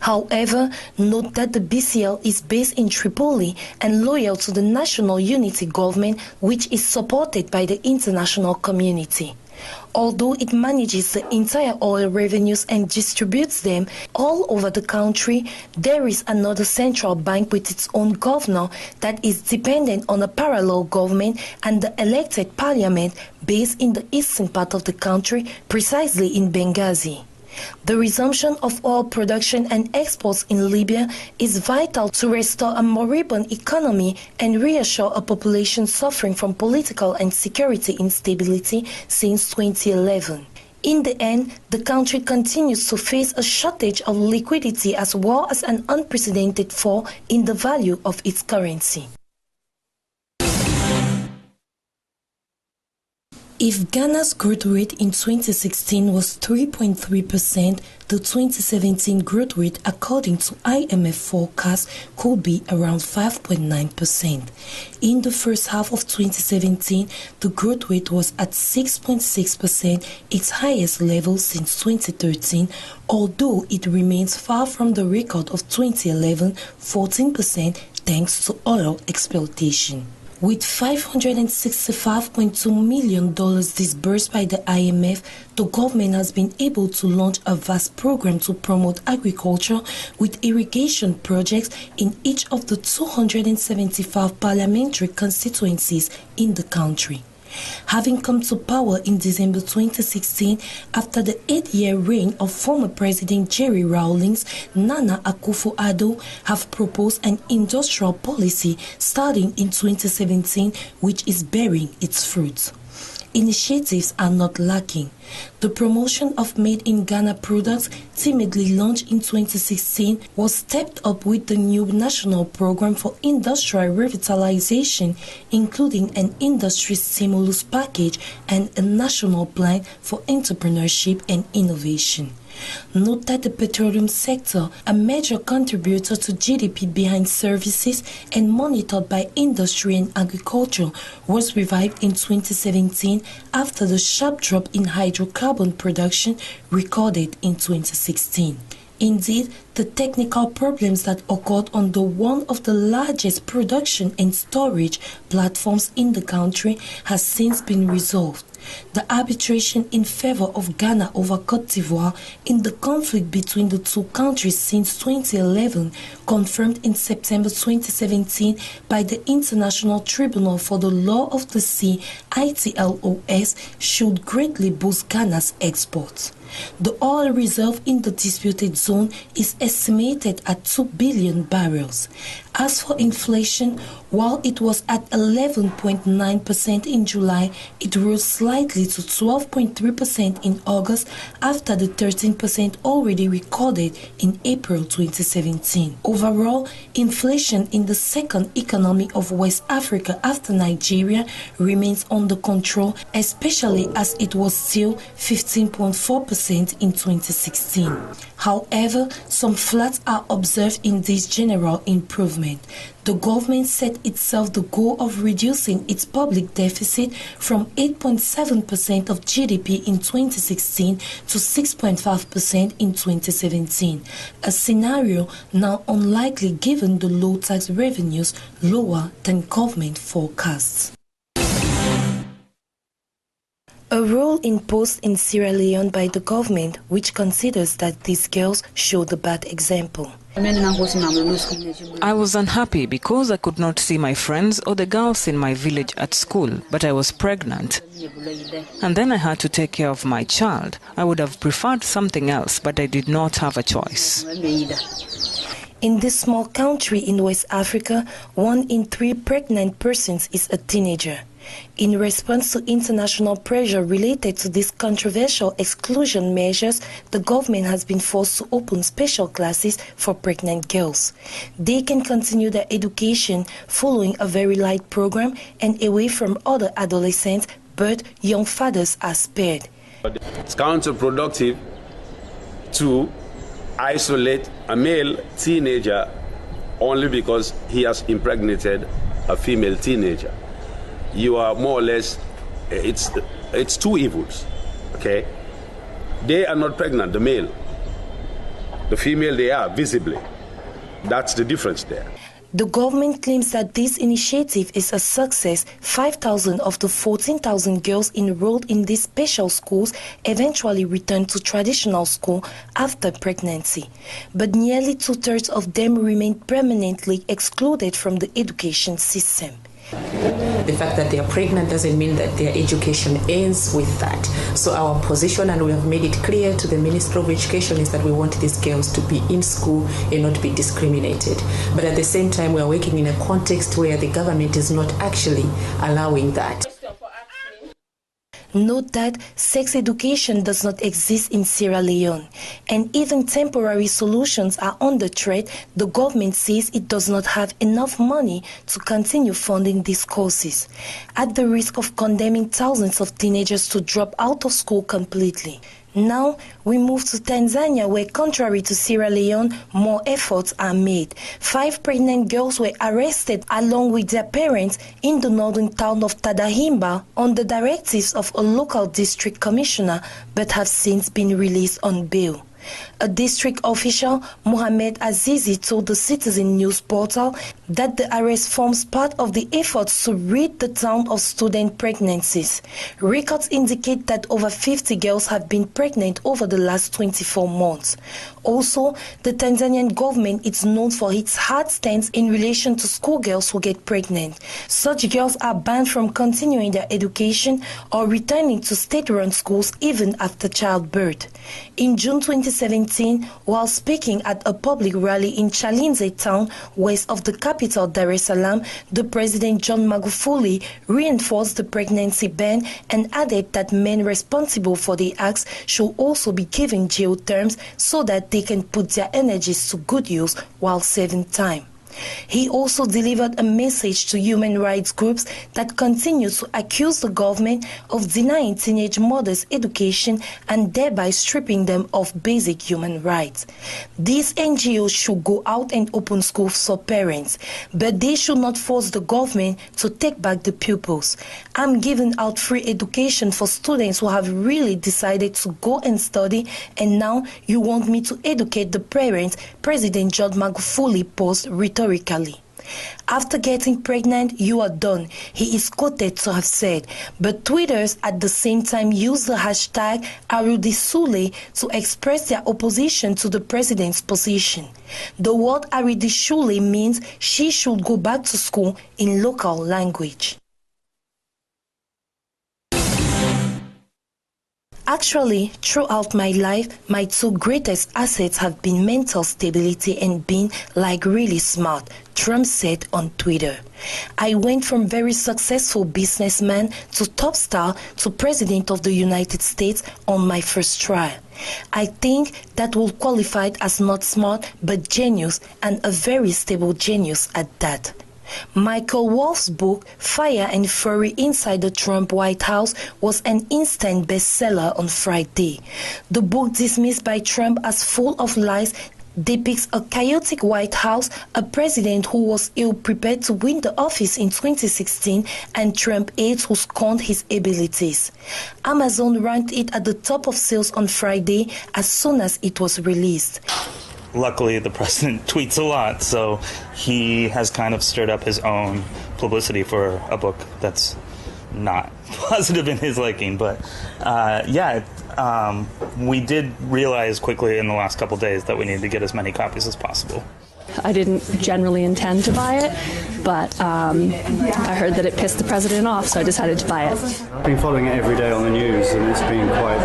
However, note that the BCL is based in Tripoli and loyal to the National Unity Government, which is supported by the international community. Although it manages the entire oil revenues and distributes them all over the country, there is another central bank with its own governor that is dependent on a parallel government and the elected parliament based in the eastern part of the country, precisely in Benghazi. The resumption of oil production and exports in Libya is vital to restore a moribund economy and reassure a population suffering from political and security instability since 2011. In the end, the country continues to face a shortage of liquidity as well as an unprecedented fall in the value of its currency. If Ghana's growth rate in 2016 was 3.3%, the 2017 growth rate, according to IMF forecast, could be around 5.9%. In the first half of 2017, the growth rate was at 6.6%, its highest level since 2013, although it remains far from the record of 2011, 14%, thanks to oil exploitation. With $565.2 million disbursed by the IMF, the government has been able to launch a vast program to promote agriculture with irrigation projects in each of the 275 parliamentary constituencies in the country. Having come to power in December 2016 after the 8-year reign of former President Jerry Rawlings, Nana Akufo-Addo have proposed an industrial policy starting in 2017 which is bearing its fruits. Initiatives are not lacking. The promotion of made-in-Ghana products, timidly launched in 2016, was stepped up with the new national program for industrial revitalization, including an industry stimulus package and a national plan for entrepreneurship and innovation. Note that the petroleum sector, a major contributor to GDP behind services and monitored by industry and agriculture, was revived in 2017 after the sharp drop in hydrocarbon production recorded in 2016. Indeed, the technical problems that occurred on one of the largest production and storage platforms in the country has since been resolved. The arbitration in favor of Ghana over Côte d'Ivoire in the conflict between the two countries since 2011, confirmed in September 2017 by the International Tribunal for the Law of the Sea, ITLOS, should greatly boost Ghana's exports. The oil reserve in the disputed zone is estimated at 2 billion barrels. As for inflation, while it was at 11.9% in July, it rose slightly to 12.3% in August after the 13% already recorded in April 2017. Overall, inflation in the second economy of West Africa after Nigeria remains under control, especially as it was still 15.4% in 2016. However, some flats are observed in this general improvement. government. The government set itself the goal of reducing its public deficit from 8.7% of GDP in 2016 to 6.5% in 2017, a scenario now unlikely given the low tax revenues lower than government forecasts. A rule imposed in Sierra Leone by the government which considers that these girls show the bad example.
I was unhappy because I could not see my friends or the girls in my village at school, but I was pregnant. And then I had to take care of my child. I would have preferred something else, but I did not have a choice.
In this small country in West Africa, 1 in 3 pregnant persons is a teenager. In response to international pressure related to these controversial exclusion measures, the government has been forced to open special classes for pregnant girls. They can continue their education following a very light program and away from other adolescents, but young fathers are spared.
It's counterproductive to isolate a male teenager only because he has impregnated a female teenager. You are more or less, it's two evils, okay? They are not pregnant, the male. The female, they are, visibly. That's the difference there.
The government claims that this initiative is a success. 5,000 of the 14,000 girls enrolled in these special schools eventually returned to traditional school after pregnancy. But nearly 2/3 of them remain permanently excluded from the education system.
The fact that they are pregnant doesn't mean that their education ends with that. So our position, and we have made it clear to the Minister of Education, is that we want these girls to be in school and not be discriminated. But at the same time, we are working in a context where the government is not actually allowing that.
Note that sex education does not exist in Sierra Leone, and even temporary solutions are under threat. The government says it does not have enough money to continue funding these courses, at the risk of condemning thousands of teenagers to drop out of school completely. Now, we move to Tanzania, where, contrary to Sierra Leone, more efforts are made. 5 pregnant girls were arrested along with their parents in the northern town of Tadahimba on the directives of a local district commissioner, but have since been released on bail. A district official, Mohamed Azizi, told the Citizen News portal that the arrest forms part of the efforts to rid the town of student pregnancies. Records indicate that over 50 girls have been pregnant over the last 24 months. Also, the Tanzanian government is known for its hard stance in relation to schoolgirls who get pregnant. Such girls are banned from continuing their education or returning to state-run schools even after childbirth. In June 2017, while speaking at a public rally in Chalinze town, west of the capital Dar es Salaam, the President John Magufuli reinforced the pregnancy ban and added that men responsible for the acts should also be given jail terms so that they can put their energies to good use while saving time. He also delivered a message to human rights groups that continue to accuse the government of denying teenage mothers education and thereby stripping them of basic human rights. These NGOs should go out and open schools for parents, but they should not force the government to take back the pupils. I'm giving out free education for students who have really decided to go and study, and now you want me to educate the parents, President John Magufuli posed rhetorically. After getting pregnant, you are done, he is quoted to have said. But tweeters at the same time used the hashtag Arudisule to express their opposition to the president's position. The word Arudisule means she should go back to school in local language. Actually, throughout my life, my 2 greatest assets have been mental stability and being like really smart, Trump said on Twitter. I went from very successful businessman to top star to President of the United States on my first try. I think that will qualify as not smart but genius, and a very stable genius at that. Michael Wolff's book, Fire and Fury Inside the Trump White House, was an instant bestseller on Friday. The book, dismissed by Trump as full of lies, depicts a chaotic White House, a president who was ill-prepared to win the office in 2016, and Trump aides who scorned his abilities. Amazon ranked it at the top of sales on Friday as soon as it was released.
Luckily, the president tweets a lot, so he has kind of stirred up his own publicity for a book that's not positive in his liking. But we did realize quickly in the last couple of days that we needed to get as many copies as possible.
I didn't generally intend to buy it, but I heard that it pissed the president off, so I decided to buy it.
I've been following it every day on the news, and it's been quite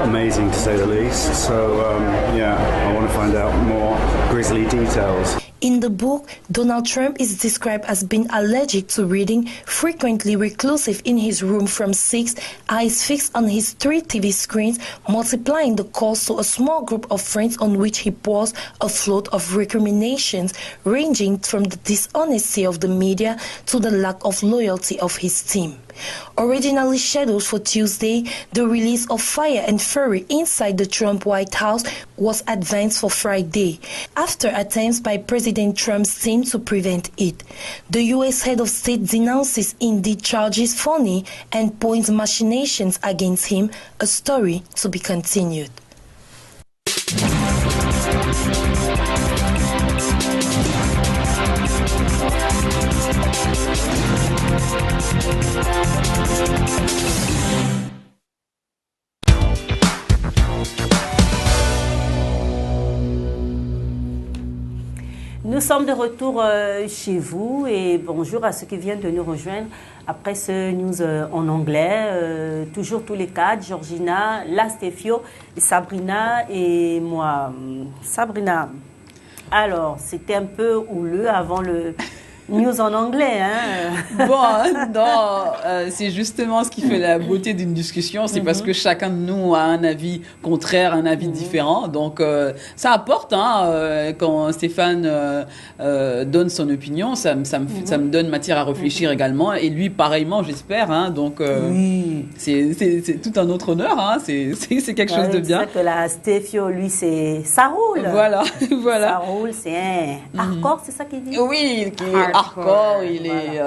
amazing to say the least. So, I want to find out more grisly details.
In the book, Donald Trump is described as being allergic to reading, frequently reclusive in his room from 6, eyes fixed on his 3 TV screens, multiplying the calls to a small group of friends on which he pours a flood of recriminations, ranging from the dishonesty of the media to the lack of loyalty of his team. Originally scheduled for Tuesday, the release of Fire and Fury inside the Trump White House was advanced for Friday, after attempts by President Trump's team to prevent it. The U.S. head of state denounces indeed charges phony and points machinations against him, a story to be continued.
Nous sommes de retour chez vous et bonjour à ceux qui viennent de nous rejoindre après ce news en anglais. Toujours tous les quatre, Georgina, Lastefio, Sabrina et moi. Sabrina, alors c'était un peu houleux avant le news en anglais, hein?
Bon, non, c'est justement ce qui fait la beauté d'une discussion, c'est parce que chacun de nous a un avis contraire, un avis différent. Donc, ça apporte, hein, quand Stéphane donne son opinion, ça me donne matière à réfléchir également. Et lui, pareillement, j'espère. Hein, donc, c'est tout un autre honneur. Hein, c'est quelque chose de bien.
C'est vrai que la Stéphio, lui, ça roule.
Voilà, voilà.
Ça roule, c'est un hardcore, c'est ça qu'il dit?
Oui, qui est hardcore, il est...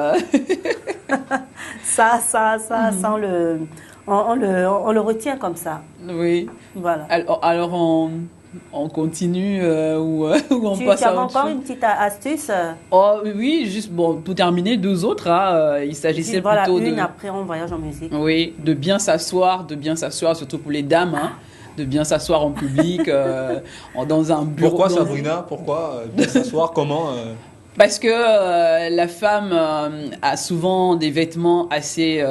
ça, on le retient comme ça.
Oui.
Voilà.
Alors on continue ou on passe à autre chose. Tu as
encore une petite astuce?
Oh oui, juste pour terminer, 2 autres. Hein, il s'agissait plutôt de...
après on voyage en musique.
Oui, de bien s'asseoir, surtout pour les dames. Hein. De bien s'asseoir en public, dans un bureau.
Pourquoi, Sabrina? Pourquoi bien s'asseoir? Comment
Parce que la femme a souvent des vêtements assez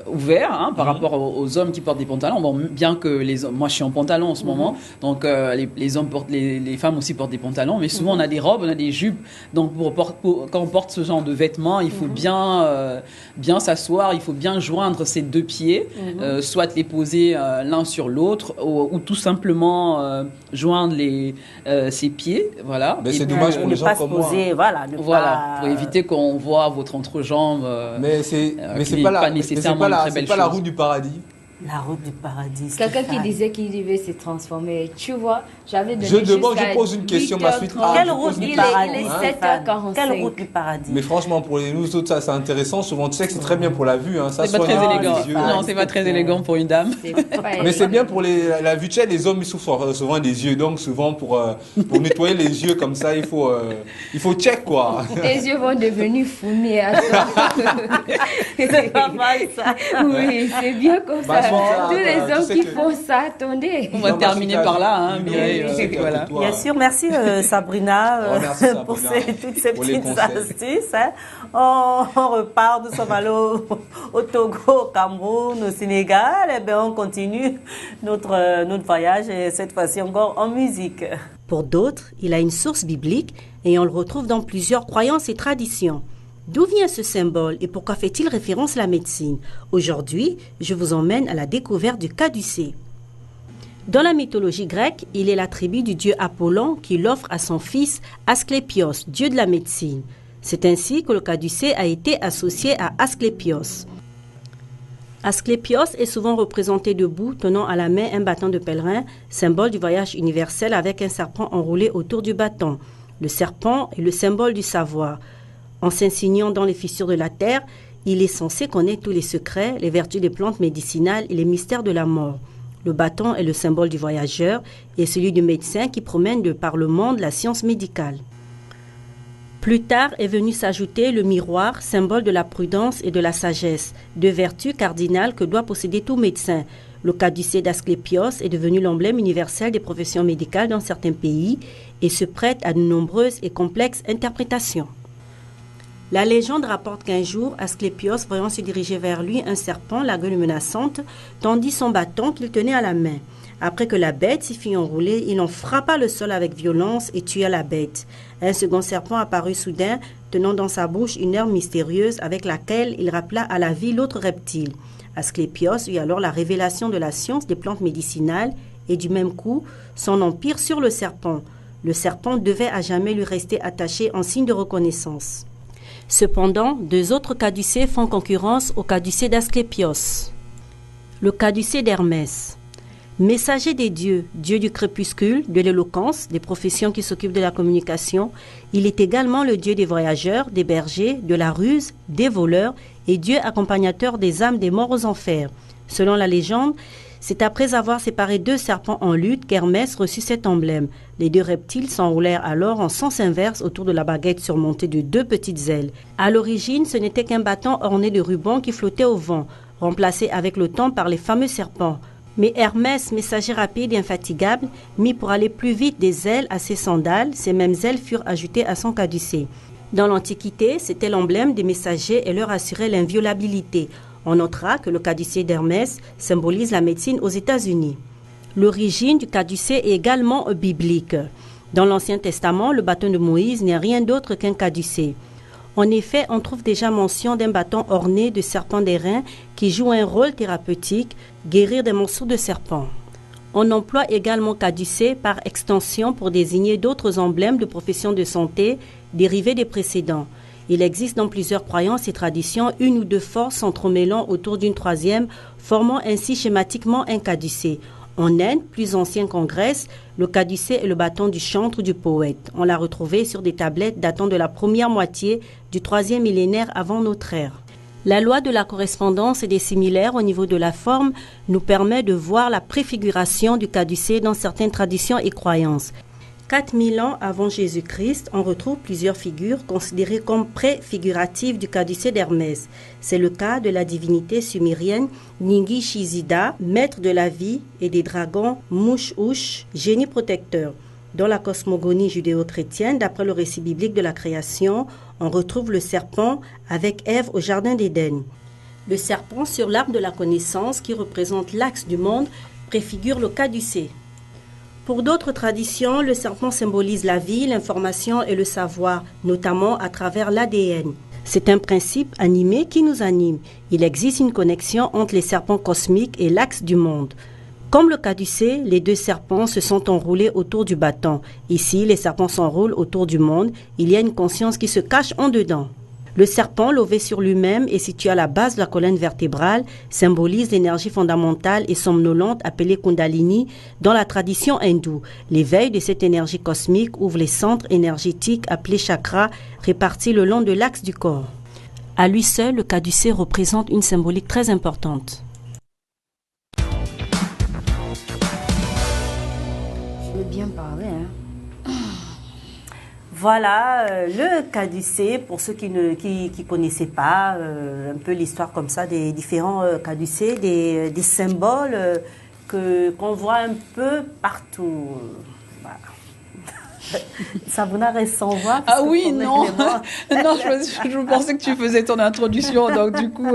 ouverts, hein, par rapport aux hommes qui portent des pantalons. Bon, bien que les hommes, moi je suis en pantalon en ce moment, donc les hommes portent, les femmes aussi portent des pantalons, mais souvent on a des robes, on a des jupes. Donc quand on porte ce genre de vêtements, il faut bien s'asseoir, il faut bien joindre ses 2 pieds, soit les poser l'un sur l'autre, ou tout simplement joindre ses pieds, voilà.
Mais c'est dommage pour les gens comme moi.
Voilà,
pour éviter qu'on voit votre entrejambe.
Mais c'est pas la route du paradis.
La route du paradis.
Quelqu'un qui disait qu'il devait se transformer. Tu vois, j'avais donné
je pose une question, ma suite.
Quelle route du paradis?
Il est 7h45.
Quelle route du paradis?
Mais franchement, pour nous autres, ça c'est intéressant. Souvent, tu sais que c'est très bien pour la vue. Hein. Ça
c'est pas très élégant. Non, c'est pas très élégant pour une dame.
Mais c'est bien pour la vue. Tu sais, les hommes, ils souffrent souvent des yeux. Donc, souvent, pour nettoyer les yeux comme ça, il faut check, quoi.
Tes yeux vont devenir fumés à toi.
C'est pas mal, ça.
Oui, c'est bien comme ça. Tous les hommes qui font ça, attendez.
On va terminer par là, hein, Mireille.
Voilà. Bien sûr, merci Sabrina pour toutes ces petites astuces. Hein. On repart, nous sommes allés au Togo, au Cameroun, au Sénégal. Et bien, on continue notre voyage, et cette fois-ci encore en musique. Pour d'autres, il a une source biblique et on le retrouve dans plusieurs croyances et traditions. D'où vient ce symbole et pourquoi fait-il référence à la médecine? Aujourd'hui, je vous emmène à la découverte du caducée. Dans la mythologie grecque, il est l'attribut du dieu Apollon qui l'offre à son fils Asclépios, dieu de la médecine. C'est ainsi que le caducée a été associé à Asclépios.
Asclépios est souvent représenté debout, tenant à la main un bâton de pèlerin, symbole du voyage universel avec un serpent enroulé autour du bâton. Le serpent est le symbole du savoir. En s'insinuant dans les fissures de la terre, il est censé connaître tous les secrets, les vertus des plantes médicinales et les mystères de la mort. Le bâton est le symbole du voyageur et celui du médecin qui promène de par le monde la science médicale. Plus tard est venu s'ajouter le miroir, symbole de la prudence et de la sagesse, deux vertus cardinales que doit posséder tout médecin. Le caducée d'Asclépios est devenu l'emblème universel des professions médicales dans certains pays et se prête à de nombreuses et complexes interprétations. La légende rapporte qu'un jour, Asclépios, voyant se diriger vers lui un serpent, la gueule menaçante, tendit son bâton qu'il tenait à la main. Après que la bête s'y fut enroulée, il en frappa le sol avec violence et tua la bête. Un second serpent apparut soudain, tenant dans sa bouche une herbe mystérieuse avec laquelle il rappela à la vie l'autre reptile. Asclépios eut alors la révélation de la science des plantes médicinales et du même coup son empire sur le serpent. Le serpent devait à jamais lui rester attaché en signe de reconnaissance. Cependant, deux autres caducées font concurrence au caducée d'Asclépios. Le caducée d'Hermès. Messager des dieux, dieu du crépuscule, de l'éloquence, des professions qui s'occupent de la communication, il est également le dieu des voyageurs, des bergers, de la ruse, des voleurs et dieu accompagnateur des âmes des morts aux enfers. Selon la légende, c'est après avoir séparé deux serpents en lutte qu'Hermès reçut cet emblème. Les deux reptiles s'enroulèrent alors en sens inverse autour de la baguette surmontée de deux petites ailes. À l'origine, ce n'était qu'un bâton orné de rubans qui flottait au vent, remplacé avec le temps par les fameux serpents. Mais Hermès, messager rapide et infatigable, mit pour aller plus vite des ailes à ses sandales. Ces mêmes ailes furent ajoutées à son caducée. Dans l'Antiquité, c'était l'emblème des messagers et leur assurait l'inviolabilité. On notera que le caducée d'Hermès symbolise la médecine aux États-Unis. L'origine du caducée est également biblique. Dans l'Ancien Testament, le bâton de Moïse n'est rien d'autre qu'un caducée. En effet, on trouve déjà mention d'un bâton orné de serpents d'airain qui joue un rôle thérapeutique, guérir des morceaux de serpent. On emploie également caducée par extension pour désigner d'autres emblèmes de professions de santé dérivés des précédents. Il existe dans plusieurs croyances et traditions une ou deux forces s'entremêlant autour d'une troisième, formant ainsi schématiquement un caducée. En Inde, plus ancien qu'en Grèce, le caducée est le bâton du chantre du poète. On l'a retrouvé sur des tablettes datant de la première moitié du 3e millénaire avant notre ère. La loi de la correspondance et des similaires au niveau de la forme nous permet de voir la préfiguration du caducée dans certaines traditions et croyances. 4000 ans avant Jésus-Christ, on retrouve plusieurs figures considérées comme préfiguratives du caducée d'Hermès. C'est le cas de la divinité sumérienne Ningishizida, maître de la vie, et des dragons Mush-Ush, génie protecteur. Dans la cosmogonie judéo-chrétienne, d'après le récit biblique de la création, on retrouve le serpent avec Ève au jardin d'Éden. Le serpent sur l'arbre de la connaissance, qui représente l'axe du monde, préfigure le caducée. Pour d'autres traditions, le serpent symbolise la vie, l'information et le savoir, notamment à travers l'ADN. C'est un principe animé qui nous anime. Il existe une connexion entre les serpents cosmiques et l'axe du monde. Comme le caducée, les deux serpents se sont enroulés autour du bâton. Ici, les serpents s'enroulent autour du monde. Il y a une conscience qui se cache en dedans. Le serpent, levé sur lui-même et situé à la base de la colonne vertébrale, symbolise l'énergie fondamentale et somnolente appelée Kundalini dans la tradition hindoue. L'éveil de cette énergie cosmique ouvre les centres énergétiques appelés chakras répartis le long de l'axe du corps. À lui seul, le caducée représente une symbolique très importante.
Je veux bien parler, hein.
Voilà, le caducée, pour ceux qui ne connaissaient pas un peu l'histoire comme ça des différents caducées, des symboles qu'on voit un peu partout. Voilà. Sabrina reste sans voix.
Ah oui, non. Non, je pensais que tu faisais ton introduction, donc du coup,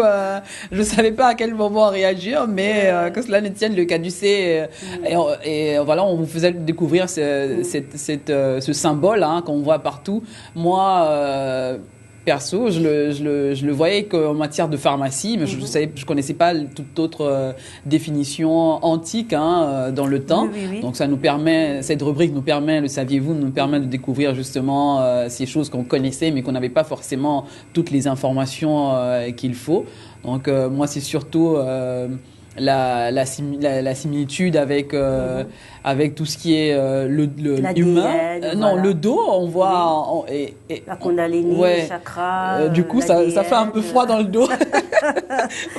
je ne savais pas à quel moment réagir, mais que cela ne tienne, le caducée. Et voilà, on vous faisait découvrir ce symbole qu'on voit partout. Moi, perso, je le voyais qu'en matière de pharmacie, mais je connaissais pas toute autre définition antique dans le temps. Oui. Donc ça nous permet, cette rubrique nous permet, le saviez-vous, nous permet de découvrir justement ces choses qu'on connaissait mais qu'on n'avait pas forcément toutes les informations qu'il faut. Donc moi c'est surtout la similitude avec avec tout ce qui est l'humain. Le dos, on voit
la Kundalini, le chakra.
Du coup, ça fait un peu froid dans le dos.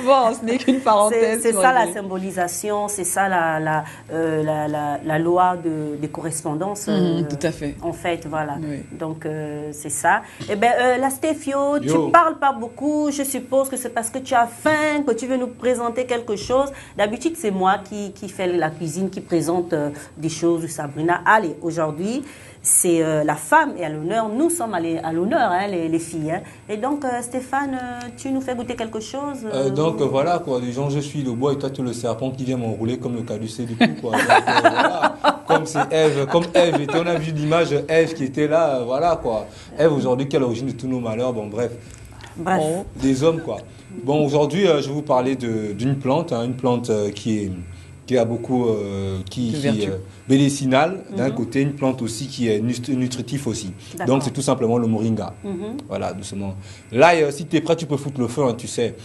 Bon, ce n'est qu'une parenthèse.
C'est ça la symbolisation, c'est ça la loi des correspondances.
Tout à fait.
En fait, voilà. Oui. Donc, c'est ça. Eh bien, la Stéphio, tu ne parles pas beaucoup. Je suppose que c'est parce que tu as faim, que tu veux nous présenter quelque chose. D'habitude, c'est moi qui fais la cuisine, qui présente des choses, Sabrina. Allez, aujourd'hui, c'est la femme est à l'honneur. Nous sommes à l'honneur, hein, les filles. Hein. Et donc, Stéphane, tu nous fais goûter quelque chose
Donc, voilà, quoi. Les gens, je suis le bois et toi, tu es le serpent qui vient m'enrouler comme le caducée du coup, quoi. Donc, voilà. Comme Ève était, on a vu l'image Ève qui était là, voilà, quoi. Ève, aujourd'hui, qui est à l'origine de tous nos malheurs. Bon, bref. Des hommes, quoi. Bon, aujourd'hui, je vais vous parler d'une plante, hein, une plante qui a beaucoup, qui est médicinale d'un côté, une plante aussi qui est nutritive aussi. Donc, c'est tout simplement le moringa. Voilà, doucement. Là, si tu es prêt, tu peux foutre le feu, hein, tu sais.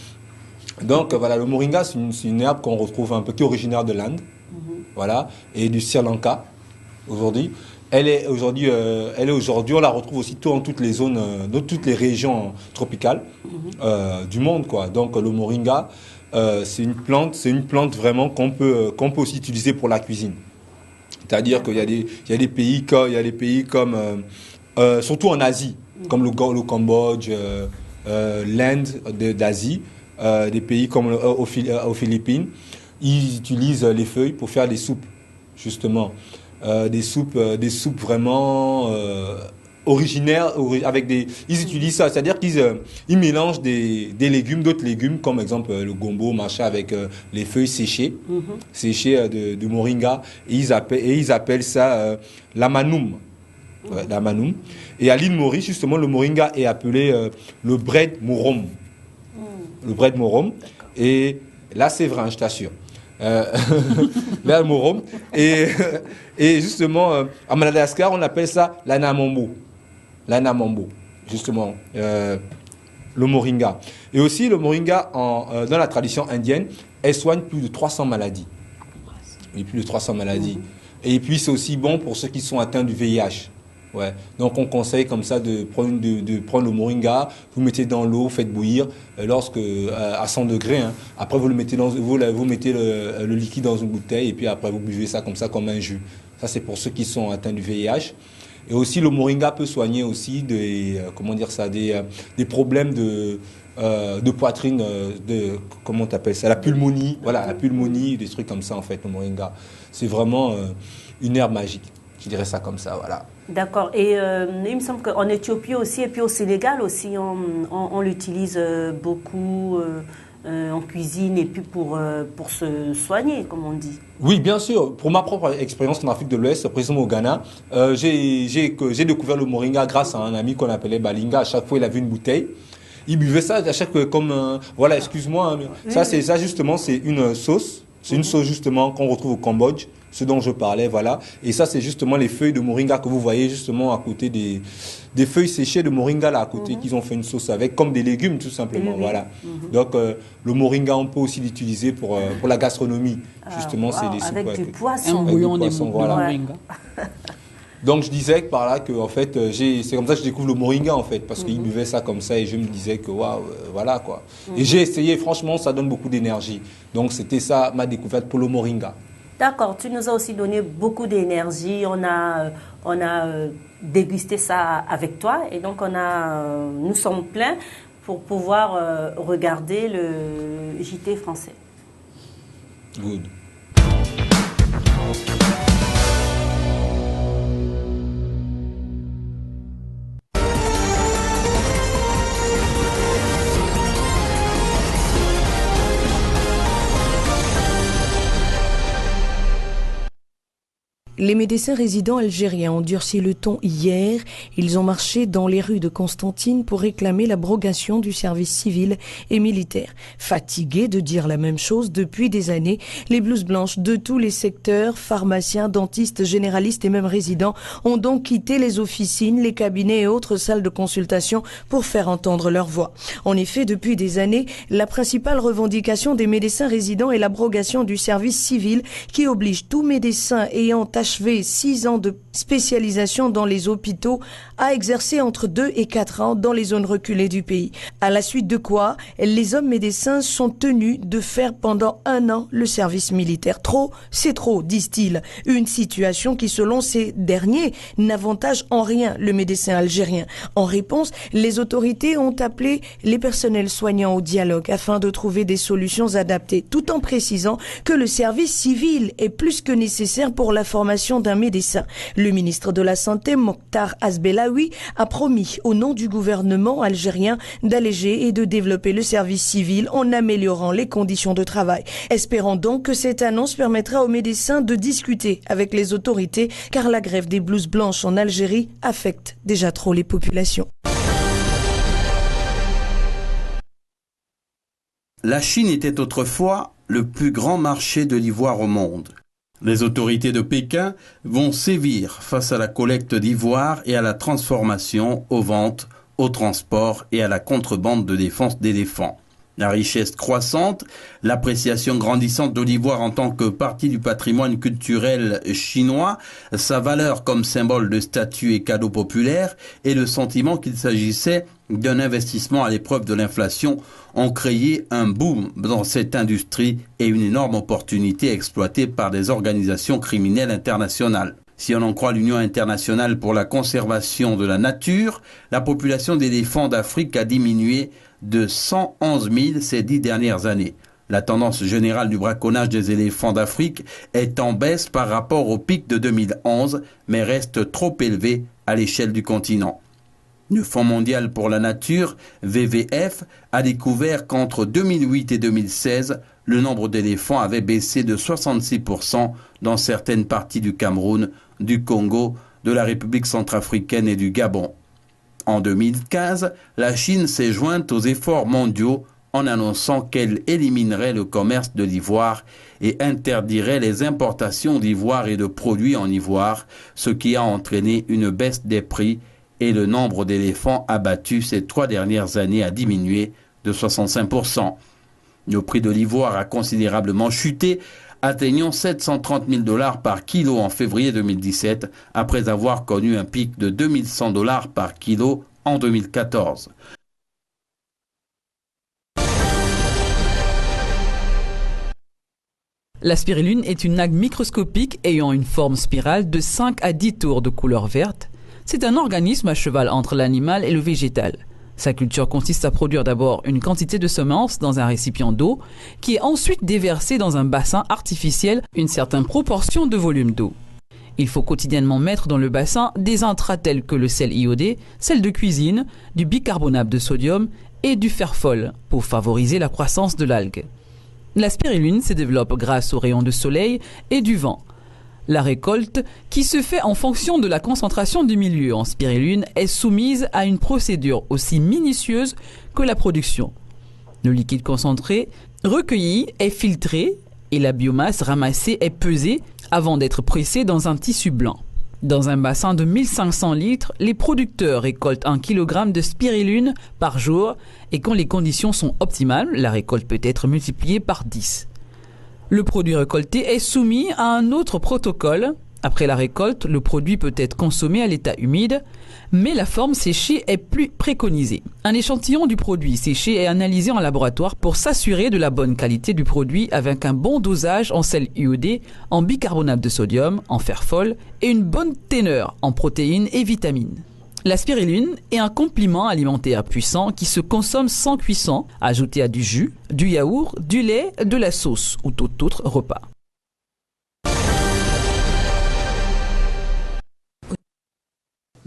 Donc, voilà, le moringa, c'est une herbe qu'on retrouve un peu, qui est originaire de l'Inde, voilà, et du Sri Lanka, aujourd'hui. Elle est aujourd'hui, on la retrouve aussi dans toutes les zones, dans toutes les régions tropicales du monde, quoi. Donc le moringa, c'est une plante vraiment qu'on peut aussi utiliser pour la cuisine. C'est-à-dire qu'il y a des pays comme surtout en Asie, comme le Cambodge, l'Inde d'Asie, des pays comme aux Philippines, ils utilisent les feuilles pour faire des soupes, justement. Des soupes vraiment originaires ils utilisent ça, c'est-à-dire qu'ils mélangent des légumes, d'autres légumes comme exemple le gombo, machin, avec les feuilles séchées de moringa, et ils appellent ça l'amanum. L'amanum. Et à l'île Maurice, justement, le moringa est appelé le bread morom. Le bread morom. Et là, c'est vrai, je t'assure. Là, le morom. Et justement, à Madagascar, on appelle ça l'anamombo. L'anamombo, justement, le moringa. Et aussi, le moringa, dans la tradition indienne, elle soigne plus de 300 maladies. Et plus de 300 maladies. Et puis, c'est aussi bon pour ceux qui sont atteints du VIH. Ouais. Donc, on conseille comme ça de prendre le moringa, vous mettez dans l'eau, faites bouillir à 100 degrés. Hein. Après, vous mettez le liquide dans une bouteille et puis après, vous buvez ça comme un jus. Ça, c'est pour ceux qui sont atteints du VIH. Et aussi, le moringa peut soigner aussi des problèmes de poitrine, comment t'appelles ça, la pulmonie. Voilà, la pulmonie, des trucs comme ça, en fait, le moringa. C'est vraiment une herbe magique. Je dirais ça comme ça, voilà.
D'accord. Et il me semble qu'en Éthiopie aussi, et puis au Sénégal aussi, on l'utilise beaucoup en cuisine et puis pour se soigner, comme on dit.
Oui, bien sûr. Pour ma propre expérience en Afrique de l'Ouest, précisément au Ghana, j'ai découvert le moringa grâce à un ami qu'on appelait Balinga. À chaque fois, il avait une bouteille. Il buvait ça à chaque fois voilà, excuse-moi. Ça, justement, c'est une sauce. C'est une sauce, justement, qu'on retrouve au Cambodge. Ce dont je parlais, voilà. Et ça, c'est justement les feuilles de moringa que vous voyez justement à côté des feuilles séchées de moringa là à côté qu'ils ont fait une sauce avec, comme des légumes tout simplement, voilà. Donc le moringa, on peut aussi l'utiliser pour la gastronomie. Justement, c'est des soupes
avec du poisson.
Un bouillon de
voilà.
moringa.
Donc je disais que par là que en fait, c'est comme ça que je découvre le moringa en fait, parce qu'ils buvaient ça comme ça et je me disais que waouh, voilà quoi. Et j'ai essayé, franchement, ça donne beaucoup d'énergie. Donc c'était ça ma découverte pour le moringa.
D'accord, tu nous as aussi donné beaucoup d'énergie, on a dégusté ça avec toi et donc nous sommes pleins pour pouvoir regarder le JT français.
Good.
Les médecins résidents algériens ont durci le ton hier. Ils ont marché dans les rues de Constantine pour réclamer l'abrogation du service civil et militaire. Fatigués de dire la même chose depuis des années, les blouses blanches de tous les secteurs, pharmaciens, dentistes, généralistes et même résidents, ont donc quitté les officines, les cabinets et autres salles de consultation pour faire entendre leur voix. En effet, depuis des années, la principale revendication des médecins résidents est l'abrogation du service civil qui oblige tout médecin ayant achevé 6 ans de spécialisation dans les hôpitaux à exercer entre 2 et 4 ans dans les zones reculées du pays. À la suite de quoi, les hommes médecins sont tenus de faire pendant 1 an le service militaire. Trop, c'est trop, disent-ils. Une situation qui, selon ces derniers, n'avantage en rien le médecin algérien. En réponse, les autorités ont appelé les personnels soignants au dialogue afin de trouver des solutions adaptées, tout en précisant que le service civil est plus que nécessaire pour la formation d'un médecin. Le ministre de la Santé, Mokhtar Asbelaoui, a promis au nom du gouvernement algérien d'alléger et de développer le service civil en améliorant les conditions de travail. Espérons donc que cette annonce permettra aux médecins de discuter avec les autorités, car la grève des blouses blanches en Algérie affecte déjà trop les populations.
La Chine était autrefois le plus grand marché de l'ivoire au monde. Les autorités de Pékin vont sévir face à la collecte d'ivoire et à la transformation, aux ventes, au transport et à la contrebande de défense d'éléphants. La richesse croissante, l'appréciation grandissante de l'ivoire en tant que partie du patrimoine culturel chinois, sa valeur comme symbole de statut et cadeau populaire et le sentiment qu'il s'agissait d'un investissement à l'épreuve de l'inflation ont créé un boom dans cette industrie et une énorme opportunité exploitée par des organisations criminelles internationales. Si on en croit l'Union internationale pour la conservation de la nature, la population d'éléphants d'Afrique a diminué de 111 000 ces 10 dernières années. La tendance générale du braconnage des éléphants d'Afrique est en baisse par rapport au pic de 2011, mais reste trop élevée à l'échelle du continent. Le Fonds mondial pour la nature, WWF, a découvert qu'entre 2008 et 2016, le nombre d'éléphants avait baissé de 66% dans certaines parties du Cameroun, du Congo, de la République centrafricaine et du Gabon. En 2015, la Chine s'est jointe aux efforts mondiaux en annonçant qu'elle éliminerait le commerce de l'ivoire et interdirait les importations d'ivoire et de produits en ivoire, ce qui a entraîné une baisse des prix et le nombre d'éléphants abattus ces 3 dernières années a diminué de 65%. Le prix de l'ivoire a considérablement chuté, atteignant 730 000 $ par kilo en février 2017, après avoir connu un pic de 2100 $ par kilo en 2014.
La spiruline est une algue microscopique ayant une forme spirale de 5 à 10 tours de couleur verte. C'est un organisme à cheval entre l'animal et le végétal. Sa culture consiste à produire d'abord une quantité de semences dans un récipient d'eau qui est ensuite déversée dans un bassin artificiel une certaine proportion de volume d'eau. Il faut quotidiennement mettre dans le bassin des intrants tels que le sel iodé, sel de cuisine, du bicarbonate de sodium et du fer-fol pour favoriser la croissance de l'algue. La spiruline se développe grâce aux rayons de soleil et du vent. La récolte, qui se fait en fonction de la concentration du milieu en spiruline, est soumise à une procédure aussi minutieuse que la production. Le liquide concentré, recueilli, est filtré et la biomasse ramassée est pesée avant d'être pressée dans un tissu blanc. Dans un bassin de 1500 litres, les producteurs récoltent 1 kg de spiruline par jour et quand les conditions sont optimales, la récolte peut être multipliée par 10. Le produit récolté est soumis à un autre protocole. Après la récolte, le produit peut être consommé à l'état humide, mais la forme séchée est plus préconisée. Un échantillon du produit séché est analysé en laboratoire pour s'assurer de la bonne qualité du produit avec un bon dosage en sel iodé, en bicarbonate de sodium, en fer-fol et une bonne teneur en protéines et vitamines. La spiruline est un complément alimentaire puissant qui se consomme sans cuisson, ajouté à du jus, du yaourt, du lait, de la sauce ou tout autre repas.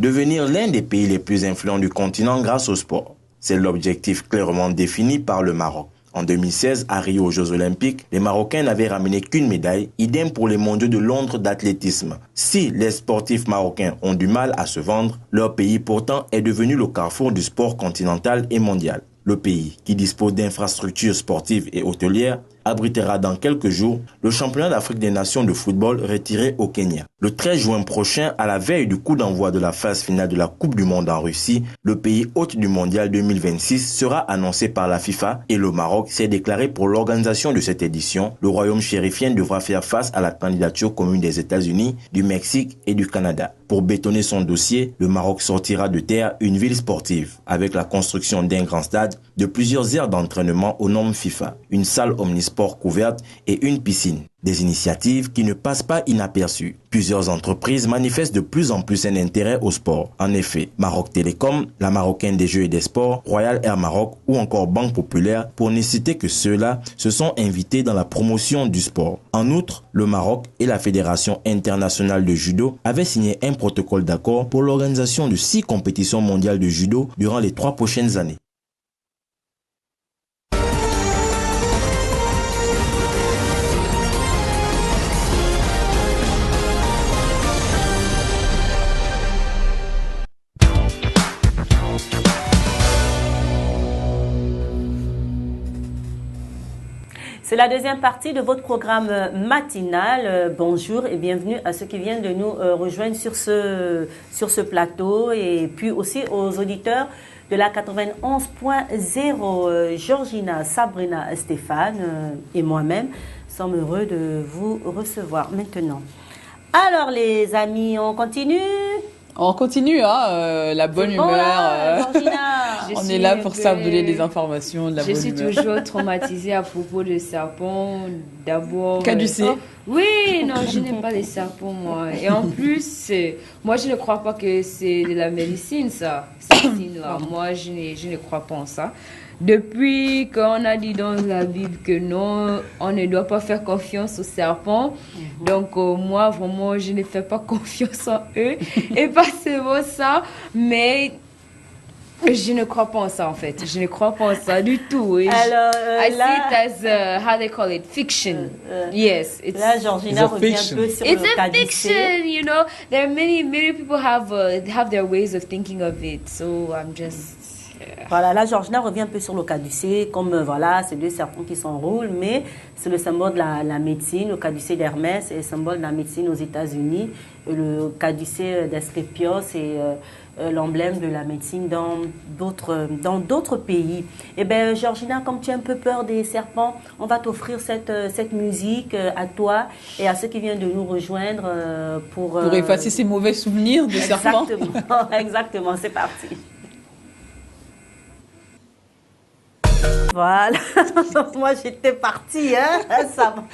Devenir l'un des pays les plus influents du continent grâce au sport. C'est l'objectif clairement défini par le Maroc. En 2016, à Rio aux Jeux Olympiques, les Marocains n'avaient ramené qu'une médaille, idem pour les mondiaux de Londres d'athlétisme. Si les sportifs marocains ont du mal à se vendre, leur pays pourtant est devenu le carrefour du sport continental et mondial. Le pays, qui dispose d'infrastructures sportives et hôtelières, abritera dans quelques jours le championnat d'Afrique des Nations de football retiré au Kenya. Le 13 juin prochain, à la veille du coup d'envoi de la phase finale de la Coupe du Monde en Russie, le pays hôte du Mondial 2026 sera annoncé par la FIFA et le Maroc s'est déclaré pour l'organisation de cette édition. Le royaume chérifien devra faire face à la candidature commune des États-Unis, du Mexique et du Canada. Pour bétonner son dossier, le Maroc sortira de terre une ville sportive avec la construction d'un grand stade, de plusieurs aires d'entraînement aux normes FIFA, une salle omnisport couverte et une piscine. Des initiatives qui ne passent pas inaperçues. Plusieurs entreprises manifestent de plus en plus un intérêt au sport. En effet, Maroc Télécom, la Marocaine des Jeux et des Sports, Royal Air Maroc ou encore Banque Populaire, pour ne citer que ceux-là, se sont invités dans la promotion du sport. En outre, le Maroc et la Fédération internationale de judo avaient signé un protocole d'accord pour l'organisation de 6 compétitions mondiales de judo durant les 3 prochaines années.
C'est la deuxième partie de votre programme matinal. Bonjour et bienvenue à ceux qui viennent de nous rejoindre sur ce plateau et puis aussi aux auditeurs de la 91.0. Georgina, Sabrina, Stéphane et moi-même sommes heureux de vous recevoir maintenant. Alors les amis, on continue?
On continue, hein, la bonne humeur.
Là,
on est là pour s'abonner des informations, de la bonne humeur.
Je suis toujours traumatisée à propos des serpents. D'abord.
Caducé.
Oui, non, je n'aime pas les serpents, moi. Et en plus, moi, je ne crois pas que c'est de la médecine, ça. Cette signe-là. Moi, je ne crois pas en ça. Depuis qu'on a dit dans la Bible que non, on ne doit pas faire confiance aux serpents. Donc, moi, vraiment, je ne fais pas confiance en eux. Et pas seulement ça, mais je ne crois pas en ça, en fait. Je ne crois pas en ça du tout. Et
alors,
I see it as, how they call it, fiction. Yes.
It's, là, Georgina revient un peu sur
it's
le
a fiction, you know. There are many people have their ways of thinking of it. So, I'm just...
Voilà, là, Georgina revient un peu sur le caducée, comme voilà, ces 2 serpents qui s'enroulent, mais c'est le symbole de la médecine. Le caducée d'Hermès est le symbole de la médecine aux États-Unis. Le caducée d'Asclépios est l'emblème de la médecine dans d'autres pays. Eh bien, Georgina, comme tu as un peu peur des serpents, on va t'offrir cette musique à toi et à ceux qui viennent de nous rejoindre pour
effacer ces mauvais souvenirs de serpents.
Exactement, c'est parti. Voilà, moi j'étais partie, hein, ça va.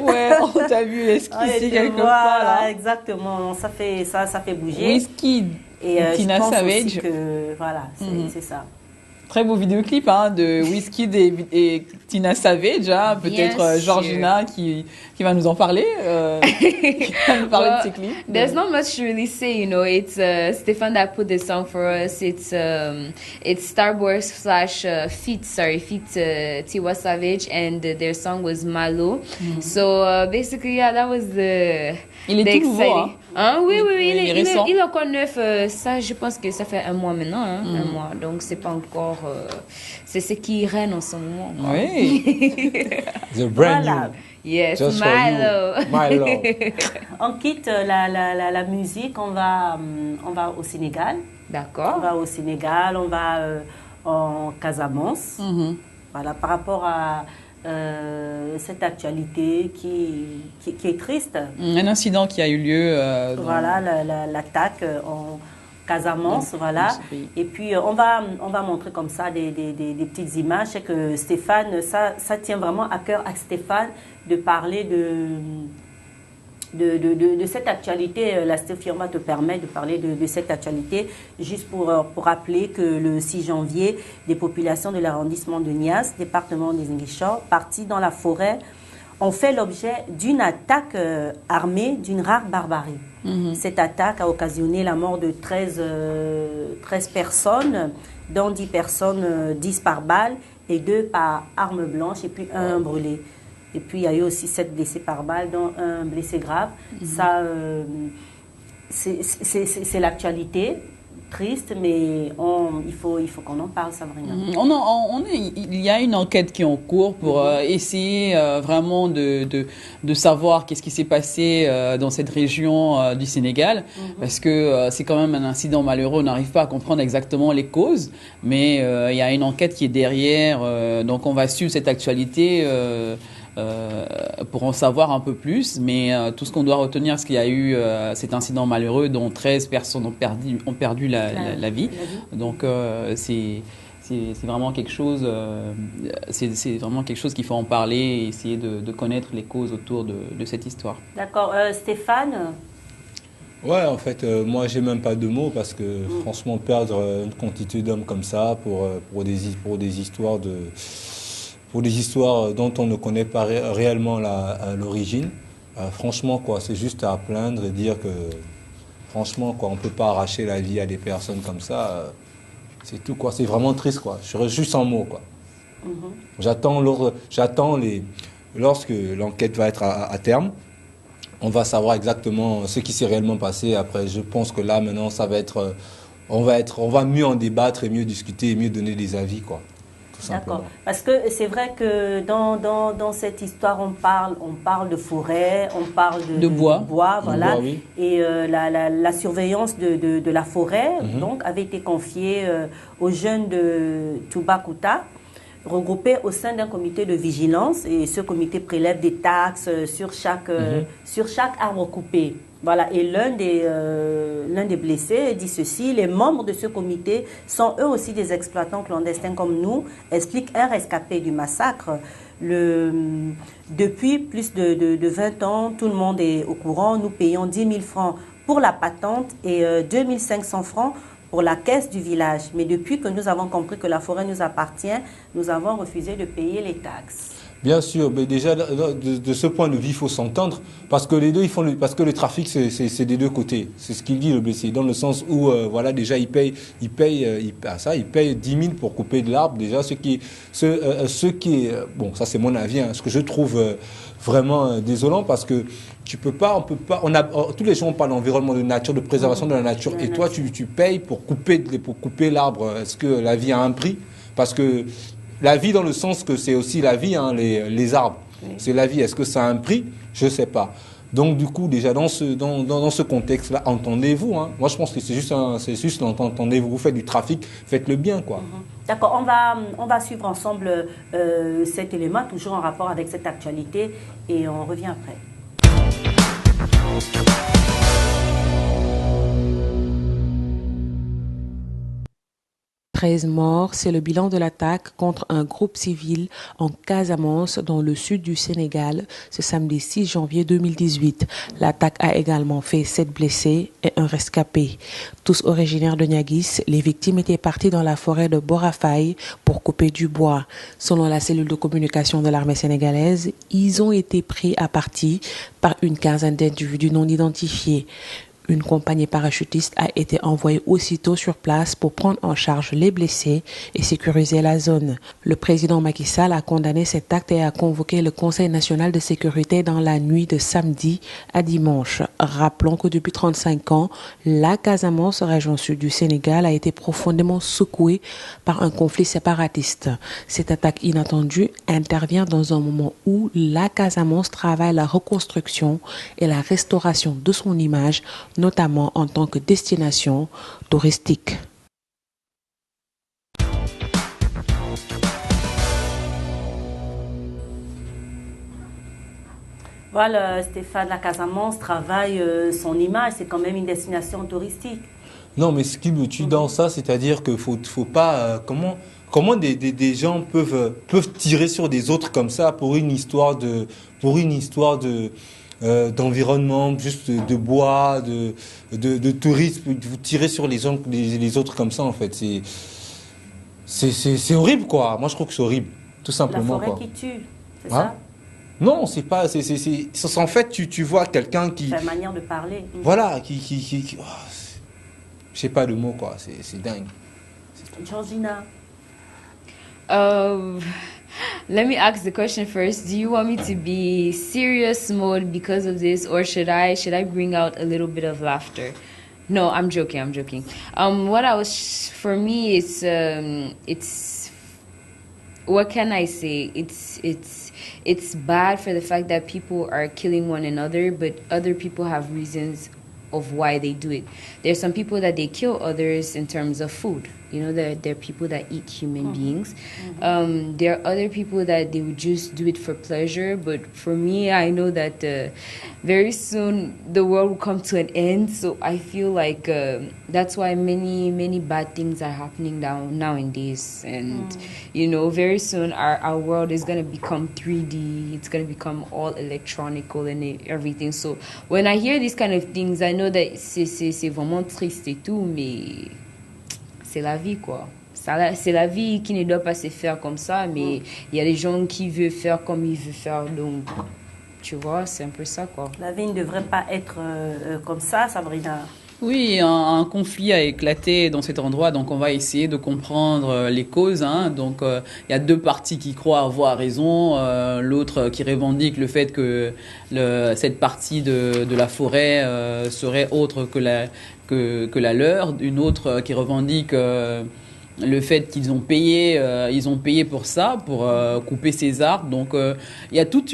Ouais, on t'a vu esquisser quelque part. Là.
Exactement, ça fait bouger.
Wizkid
et
Tina Savage.
Voilà, c'est ça.
Très beau vidéoclip hein, de Wizkid et Tina Savage, hein, peut-être Georgina qui va nous en parler, qui va nous parler de ces clips.
There's not much to really say, you know. It's Stefan that put this song for us. It's Star Wars feat Tiwa Savage, and their song was Malo. So basically, yeah, that was
Il est tout nouveau,
hein? Oui, il est encore neuf. Ça, je pense que ça fait un mois maintenant, hein, un mois. Donc, c'est pas encore... c'est ce qui règne en ce moment. Quoi.
Oui.
The brand new.
Yes,
Just
Milo.
On quitte la musique, on va au Sénégal.
D'accord.
On va au Sénégal, on va en Casamance. Voilà, par rapport à... cette actualité qui est triste.
Un incident qui a eu lieu.
Voilà, l'attaque en Casamance, voilà. Et puis, on va montrer comme ça des petites images. C'est que Stéphane, ça tient vraiment à cœur à Stéphane de parler de cette actualité. La Firma te permet de parler de cette actualité, juste pour rappeler que le 6 janvier, des populations de l'arrondissement de Niasse, département des Ziguinchor, parties dans la forêt, ont fait l'objet d'une attaque armée d'une rare barbarie. Cette attaque a occasionné la mort de 13 personnes, dont 10 personnes 10 par balle
et 2 par arme blanche et puis 1 brûlé. Et puis il y a eu aussi 7 blessés par balle, dont 1 blessé grave. Ça, c'est l'actualité. Triste, mais il faut qu'on en parle, Sabrina.
Il y a une enquête qui est en cours pour essayer vraiment de savoir qu'est-ce qui s'est passé dans cette région du Sénégal, parce que c'est quand même un incident malheureux, on n'arrive pas à comprendre exactement les causes, mais il y a une enquête qui est derrière, donc on va suivre cette actualité pour en savoir un peu plus, mais tout ce qu'on doit retenir, c'est qu'il y a eu cet incident malheureux dont 13 personnes ont perdu la vie. Donc c'est vraiment quelque chose, c'est vraiment quelque chose qu'il faut en parler et essayer de connaître les causes autour de cette histoire.
D'accord. Stéphane?
Ouais, en fait, moi, j'ai même pas de mots parce que franchement, perdre une quantité d'hommes comme ça pour des histoires dont on ne connaît pas réellement l'origine, franchement, quoi, c'est juste à plaindre et dire que, franchement, quoi, on ne peut pas arracher la vie à des personnes comme ça. C'est tout, quoi. C'est vraiment triste, quoi. Je serais juste en mots, quoi. J'attends lorsque l'enquête va être à terme, on va savoir exactement ce qui s'est réellement passé. Après, je pense que là, maintenant, ça va être, on va mieux en débattre et mieux discuter et mieux donner des avis, quoi.
D'accord. Parce que c'est vrai que dans cette histoire, on parle de forêt, on parle de bois, voilà.
Bois, oui.
Et la surveillance de la forêt donc, avait été confiée aux jeunes de Toubacouta, regroupés au sein d'un comité de vigilance. Et ce comité prélève des taxes sur chaque arbre coupé. Voilà, et l'un des blessés dit ceci: les membres de ce comité sont eux aussi des exploitants clandestins comme nous, explique un rescapé du massacre. Depuis plus de 20 ans, tout le monde est au courant, nous payons 10 000 francs pour la patente et 2 500 francs pour la caisse du village. Mais depuis que nous avons compris que la forêt nous appartient, nous avons refusé de payer les taxes.
Bien sûr, mais déjà de ce point de vue, il faut s'entendre parce que les deux parce que le trafic c'est des deux côtés. C'est ce qu'il dit le blessé, dans le sens où voilà, déjà il paye 10 000 pour couper de l'arbre. Déjà ce qui est bon, ça c'est mon avis, hein, ce que je trouve vraiment désolant parce que on peut pas, tous les gens parlent d'environnement, de nature, de préservation de la nature, et toi tu payes pour couper l'arbre. Est-ce que la vie a un prix? Parce que la vie dans le sens que c'est aussi la vie, hein, les arbres. Oui. C'est la vie. Est-ce que ça a un prix? Je ne sais pas. Donc du coup, déjà dans ce contexte-là, entendez-vous. Hein. Moi, je pense que c'est juste entendez-vous. Vous faites du trafic, faites-le bien, quoi.
D'accord. On va suivre ensemble cet élément, toujours en rapport avec cette actualité, et on revient après.
13 morts, c'est le bilan de l'attaque contre un groupe civil en Casamance, dans le sud du Sénégal, ce samedi 6 janvier 2018. L'attaque a également fait 7 blessés et 1 rescapé. Tous originaires de Niaguis, les victimes étaient parties dans la forêt de Borafay pour couper du bois. Selon la cellule de communication de l'armée sénégalaise, ils ont été pris à partie par une quinzaine d'individus non identifiés. Une compagnie parachutiste a été envoyée aussitôt sur place pour prendre en charge les blessés et sécuriser la zone. Le président Macky Sall a condamné cet acte et a convoqué le Conseil national de sécurité dans la nuit de samedi à dimanche. Rappelons que depuis 35 ans, la Casamance, région sud du Sénégal, a été profondément secouée par un conflit séparatiste. Cette attaque inattendue intervient dans un moment où la Casamance travaille la reconstruction et la restauration de son image, notamment en tant que destination touristique.
Voilà, Stéphane, la Casamance travaille son image, c'est quand même une destination touristique.
Non, mais ce qui me tue dans ça, c'est-à-dire qu'il faut pas... Comment des gens peuvent tirer sur des autres comme ça pour une histoire d'environnement, juste de bois, de tourisme, vous tirez sur les autres comme ça, en fait. C'est horrible, quoi. Moi, je trouve que c'est horrible, tout simplement.
La forêt qui tue, c'est ça?
Non, c'est pas... en fait, tu vois quelqu'un qui...
C'est la manière de parler.
Voilà, je sais pas de mots, quoi. C'est dingue.
Georgina.
Let me ask the question first. Do you want me to be serious mode because of this, or should I bring out a little bit of laughter? No, I'm joking. For me, it's what can I say? It's bad for the fact that people are killing one another, but other people have reasons of why they do it. There's some people that they kill others in terms of food. You know, there are people that eat human beings. There are other people that they would just do it for pleasure. But for me, I know that very soon the world will come to an end. So I feel like that's why many bad things are happening nowadays. And, you know, very soon our world is going to become 3D. It's going to become all electronical and everything. So when I hear these kind of things, I know that c'est vraiment triste et tout, mais c'est la vie, quoi. C'est la vie qui ne doit pas se faire comme ça, mais il y a des gens qui veulent faire comme ils veulent faire, donc tu vois, c'est un peu ça, quoi.
La vie ne devrait pas être comme ça, Sabrina.
Oui, un conflit a éclaté dans cet endroit, donc on va essayer de comprendre les causes. Donc il y a deux parties qui croient avoir raison, l'autre qui revendique le fait que cette partie de la forêt serait autre que la leur, une autre qui revendique le fait qu'ils ont payé, pour ça, pour couper ces arbres. Donc il y a tout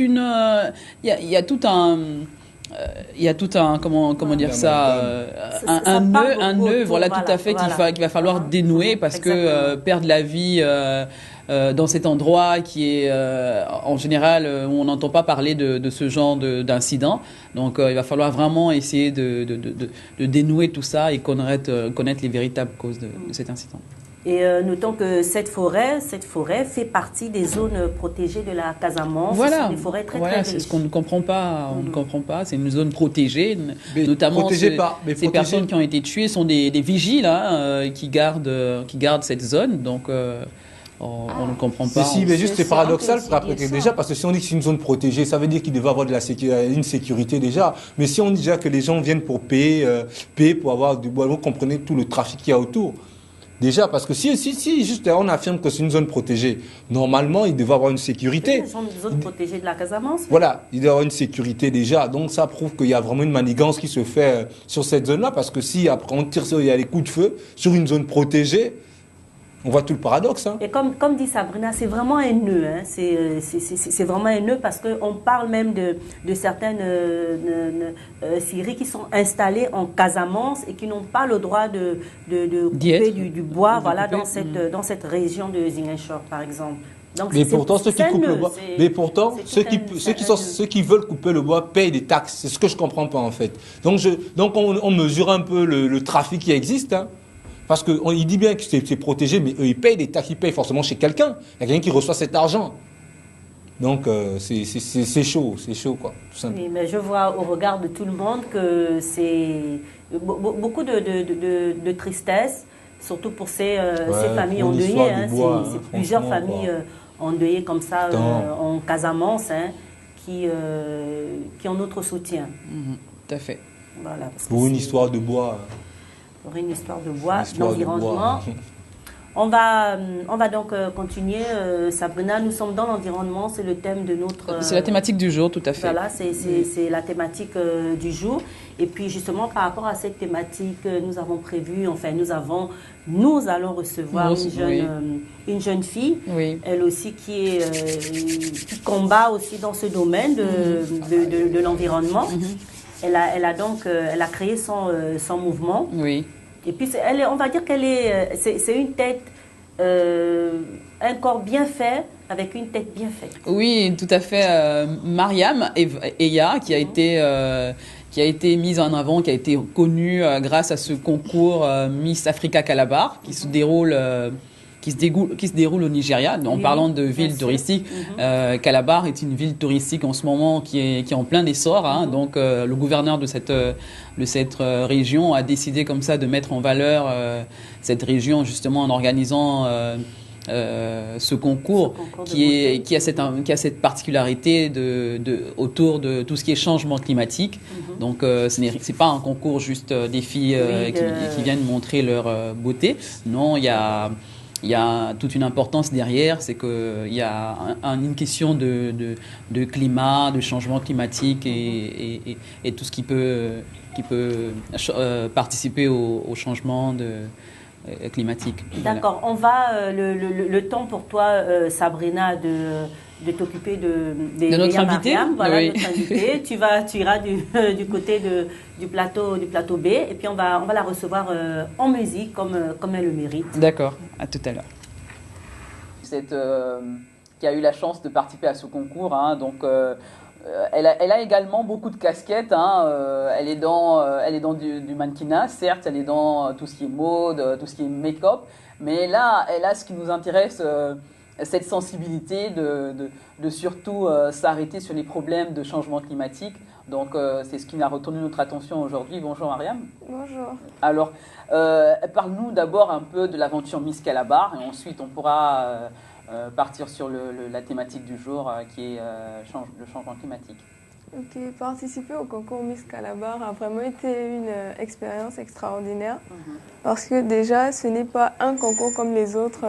un comment dire ça, un nœud, voilà, tout à fait, qu'il va falloir dénouer, parce que perdre la vie dans cet endroit qui est en général où on n'entend pas parler de ce genre d'incident. Donc il va falloir vraiment essayer de dénouer tout ça et connaître les véritables causes de cet incident.
Et notons que cette forêt fait partie des zones protégées de la Casamance.
Voilà,
ce sont des forêts très riches.
C'est ce qu'on ne comprend pas. On ne comprend pas. C'est une zone protégée, notamment ces personnes qui ont été tuées sont des vigiles qui gardent cette zone. Donc on ne comprend pas.
Mais juste c'est paradoxal déjà, parce que si on dit que c'est une zone protégée, ça veut dire qu'il devait avoir une sécurité déjà. Mais si on dit déjà que les gens viennent pour payer pour avoir du bois, vous comprenez tout le trafic qu'il y a autour. Déjà, parce que si juste on affirme que c'est une zone protégée, normalement, il devait avoir une sécurité.
C'est une zone protégée de la Casamance.
Voilà, il doit avoir une sécurité déjà. Donc ça prouve qu'il y a vraiment une manigance qui se fait sur cette zone-là, parce que si après on tire il y a les coups de feu sur une zone protégée, on voit tout le paradoxe.
Et comme dit Sabrina, c'est vraiment un nœud. C'est vraiment un nœud, parce qu'on parle même de certaines scieries qui sont installées en Casamance et qui n'ont pas le droit de couper du bois, dans cette région de Ziguinchor, par exemple. Donc,
mais pourtant, ceux qui coupent le bois, ceux qui veulent couper le bois payent des taxes. C'est ce que je comprends pas en fait. Donc on mesure un peu le trafic qui existe. Parce qu'il dit bien que c'est protégé, mais eux, ils payent des taxes, ils payent forcément chez quelqu'un. Il y a quelqu'un qui reçoit cet argent. Donc, c'est chaud, quoi, tout simplement.
Oui, mais je vois au regard de tout le monde que c'est beaucoup de tristesse, surtout pour ces familles endeuillées. C'est plusieurs familles endeuillées comme ça en Casamance qui ont notre soutien.
Tout à fait.
Voilà,
pour une histoire de bois.
Pour une histoire de bois, d'environnement. On va donc continuer. Sabrina, nous sommes dans l'environnement, c'est le thème de notre...
C'est la thématique du jour, tout à fait.
Voilà, c'est la thématique du jour. Et puis justement, par rapport à cette thématique, nous avons prévu, nous allons recevoir une jeune fille, elle aussi qui combat aussi dans ce domaine de l'environnement. Elle a créé son mouvement.
Oui.
Et puis, on va dire c'est une tête, un corps bien fait, avec une tête bien faite.
Oui, tout à fait. Mariam Eya, qui a été mise en avant, qui a été connue grâce à ce concours Miss Africa Calabar, qui se déroule au Nigeria, en parlant de villes touristiques. Calabar est une ville touristique en ce moment qui est en plein essor. Donc le gouverneur de cette région a décidé comme ça de mettre en valeur cette région, justement en organisant ce concours qui a cette particularité autour de tout ce qui est changement climatique. Donc c'est pas un concours juste des filles qui viennent montrer leur beauté. Non, il y a il y a toute une importance derrière, c'est qu'il y a une question de climat, de changement climatique et tout ce qui peut participer au changement climatique.
D'accord. On va le temps pour toi, Sabrina, de t'occuper de
notre invité.
Voilà,
oui.
notre invité. Tu iras du côté du plateau B et puis on va la recevoir en musique comme elle le mérite.
D'accord. À tout à l'heure. Qui a eu la chance de participer à ce concours, hein, donc elle a également beaucoup de casquettes. Hein, elle est dans du mannequinat, certes, elle est dans tout ce qui est mode, tout ce qui est make-up, mais là, elle a ce qui nous intéresse. Cette sensibilité de surtout s'arrêter sur les problèmes de changement climatique. Donc, c'est ce qui a retenu notre attention aujourd'hui. Bonjour Mariam.
Bonjour.
Alors, parle-nous d'abord un peu de l'aventure Miss Calabar et ensuite on pourra partir sur la thématique du jour qui est le changement climatique.
Ok, participer au concours Miss Calabar a vraiment été une expérience extraordinaire parce que déjà, ce n'est pas un concours comme les autres,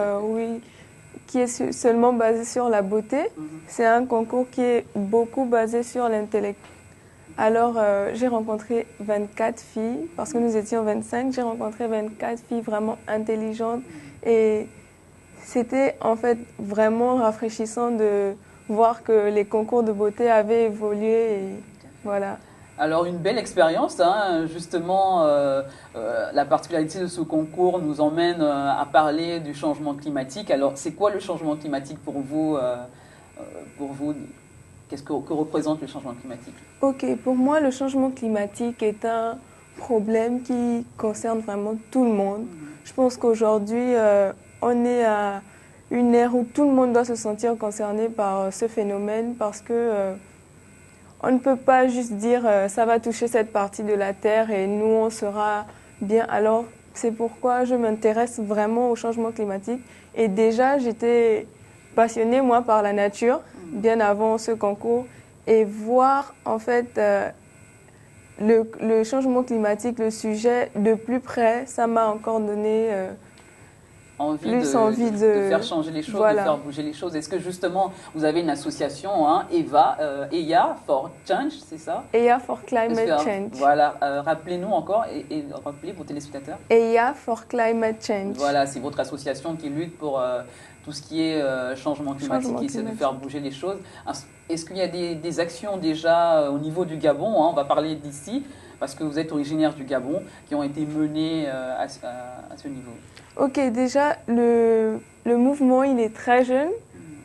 qui est seulement basé sur la beauté. C'est un concours qui est beaucoup basé sur l'intellect. Alors, j'ai rencontré 24 filles, parce que nous étions 25, j'ai rencontré 24 filles vraiment intelligentes. Et c'était en fait vraiment rafraîchissant de voir que les concours de beauté avaient évolué. Et voilà.
Alors, une belle expérience, hein. Justement, la particularité de ce concours nous emmène à parler du changement climatique. Alors, c'est quoi le changement climatique pour vous Qu'est-ce que représente le changement climatique? Ok,
pour moi, le changement climatique est un problème qui concerne vraiment tout le monde. Je pense qu'aujourd'hui, on est à une ère où tout le monde doit se sentir concerné par ce phénomène parce que on ne peut pas juste dire ça va toucher cette partie de la Terre et nous, on sera bien. Alors, c'est pourquoi je m'intéresse vraiment au changement climatique. Et déjà, j'étais passionnée, moi, par la nature, bien avant ce concours. Et voir, en fait, le changement climatique, le sujet de plus près, ça m'a encore donné envie de
faire changer les choses, voilà. De faire bouger les choses. Est-ce que justement, vous avez une association, hein, EIA for Change, c'est ça?
EIA for Climate Change.
Voilà, rappelez-nous encore et rappelez vos téléspectateurs.
EIA for Climate Change.
Voilà, c'est votre association qui lutte pour tout ce qui est changement climatique et essaie de faire bouger les choses. Est-ce qu'il y a des actions déjà au niveau du Gabon, hein, on va parler d'ici, parce que vous êtes originaire du Gabon, qui ont été menées à ce niveau?
Ok, déjà, le mouvement, il est très jeune,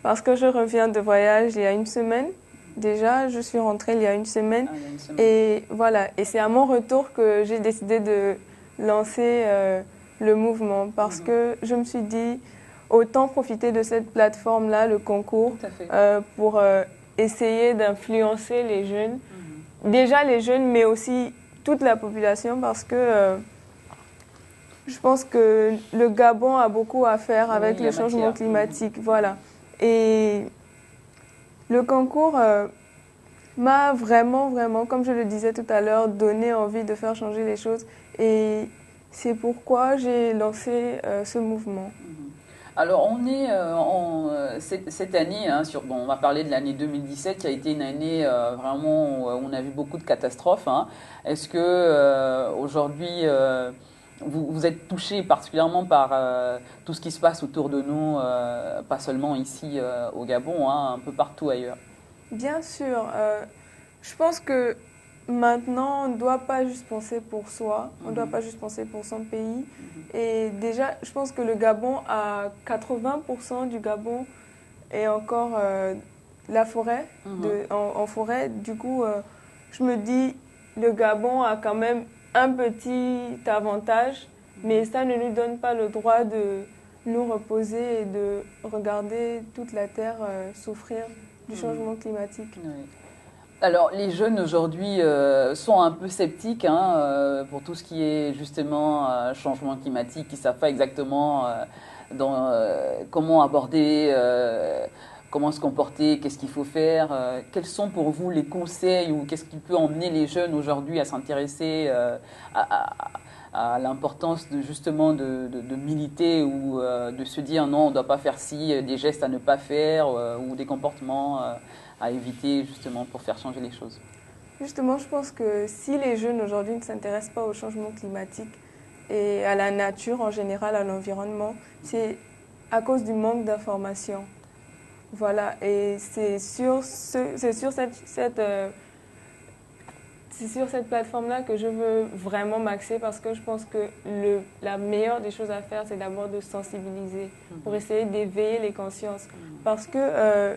parce que je reviens de voyage il y a une semaine. Déjà, je suis rentrée il y a une semaine. Et voilà, et c'est à mon retour que j'ai décidé de lancer le mouvement, parce que je me suis dit, autant profiter de cette plateforme-là, le concours, pour essayer d'influencer les jeunes. Déjà les jeunes, mais aussi toute la population, parce que je pense que le Gabon a beaucoup à faire avec le changement climatique. Voilà. Et le concours m'a vraiment, comme je le disais tout à l'heure, donné envie de faire changer les choses. Et c'est pourquoi j'ai lancé ce mouvement.
Alors, on est cette année, hein, on va parler de l'année 2017, qui a été une année vraiment où on a vu beaucoup de catastrophes. Hein. Est-ce que aujourd'hui, vous êtes touché particulièrement par tout ce qui se passe autour de nous, pas seulement ici au Gabon, hein, un peu partout ailleurs?
Bien sûr. Je pense que maintenant, on ne doit pas juste penser pour soi, on ne doit pas juste penser pour son pays. Et déjà, je pense que le Gabon, à 80% du Gabon est encore la forêt, en forêt. Du coup, je me dis, le Gabon a quand même un petit avantage, mais ça ne nous donne pas le droit de nous reposer et de regarder toute la Terre souffrir du changement climatique.
Oui. Alors, les jeunes aujourd'hui sont un peu sceptiques pour tout ce qui est justement changement climatique. Ils ne savent pas exactement comment aborder, comment se comporter, qu'est-ce qu'il faut faire. Quels sont pour vous les conseils ou qu'est-ce qui peut emmener les jeunes aujourd'hui à s'intéresser à l'importance justement de militer ou de se dire non, on ne doit pas faire ci, des gestes à ne pas faire ou des comportements à éviter justement pour faire changer les choses.
Justement, je pense que si les jeunes aujourd'hui ne s'intéressent pas au changement climatique et à la nature en général, à l'environnement, c'est à cause du manque d'information. Voilà, et c'est sur cette plateforme-là que je veux vraiment m'axer parce que je pense que la meilleure des choses à faire, c'est d'abord de sensibiliser pour essayer d'éveiller les consciences. Parce que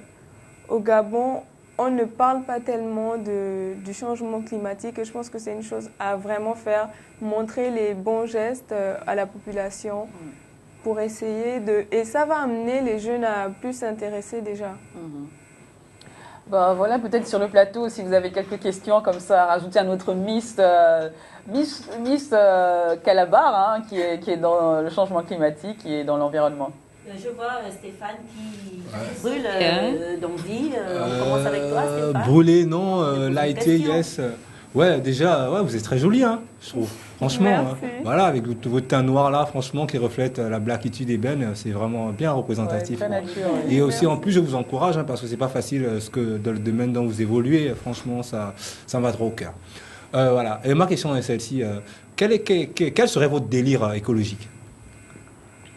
au Gabon, on ne parle pas tellement du changement climatique et je pense que c'est une chose à vraiment faire, montrer les bons gestes à la population pour essayer de... Et ça va amener les jeunes à plus s'intéresser déjà.
Bah, voilà, peut-être sur le plateau, si vous avez quelques questions comme ça, à rajouter à notre Miss Calabar, hein, qui est dans le changement climatique, qui est dans l'environnement.
Je vois Stéphane qui brûle d'envie. On commence avec toi, Stéphane.
Brûler, non. Lighter, yes. Ouais, déjà, ouais, vous êtes très jolie, hein, je trouve. Franchement, voilà, avec votre teint noir là, franchement, qui reflète la blackitude ébène, c'est vraiment bien représentatif.
Ouais, nature,
et aussi, en plus, je vous encourage, hein, parce que c'est pas facile, dans le domaine dont vous évoluez, franchement, ça me va trop au cœur. Voilà. Et ma question est celle-ci. Quel serait votre délire écologique?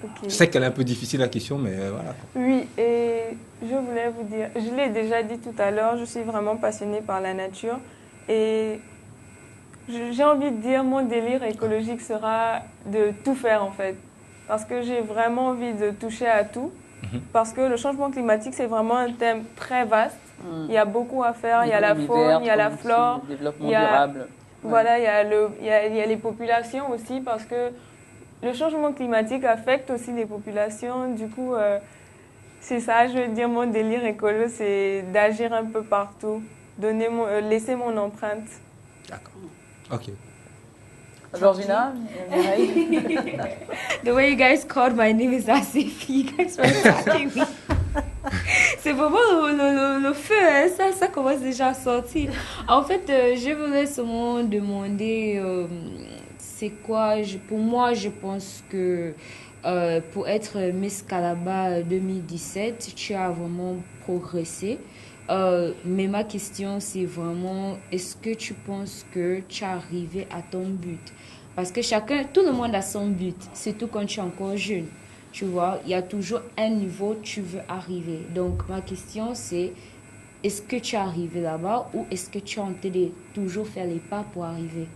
Okay. Je sais qu'elle est un peu difficile la question, mais voilà.
Oui, et je voulais vous dire, je l'ai déjà dit tout à l'heure, je suis vraiment passionnée par la nature et j'ai envie de dire mon délire écologique sera de tout faire en fait, parce que j'ai vraiment envie de toucher à tout, parce que le changement climatique c'est vraiment un thème très vaste, il y a beaucoup à faire, il y a la faune, il y a la flore,
développement durable.
Voilà, il y a les populations aussi parce que le changement climatique affecte aussi les populations. Du coup, c'est ça, je veux dire, mon délire écolo, c'est d'agir un peu partout, laisser mon empreinte.
D'accord. Ok.
Georgina?
The way you guys called my name is as if you guys were attacking me. C'est vraiment le feu, hein? Ça commence déjà à sortir. En fait, je voulais seulement demander... c'est quoi? Pour moi, je pense que pour être Miss Calabar 2017, tu as vraiment progressé. Mais ma question, c'est vraiment, est-ce que tu penses que tu es arrivé à ton but? Parce que tout le monde a son but, surtout quand tu es encore jeune. Tu vois, il y a toujours un niveau où tu veux arriver. Donc, ma question, c'est, est-ce que tu es arrivé là-bas ou est-ce que tu es en train de toujours faire les pas pour arriver?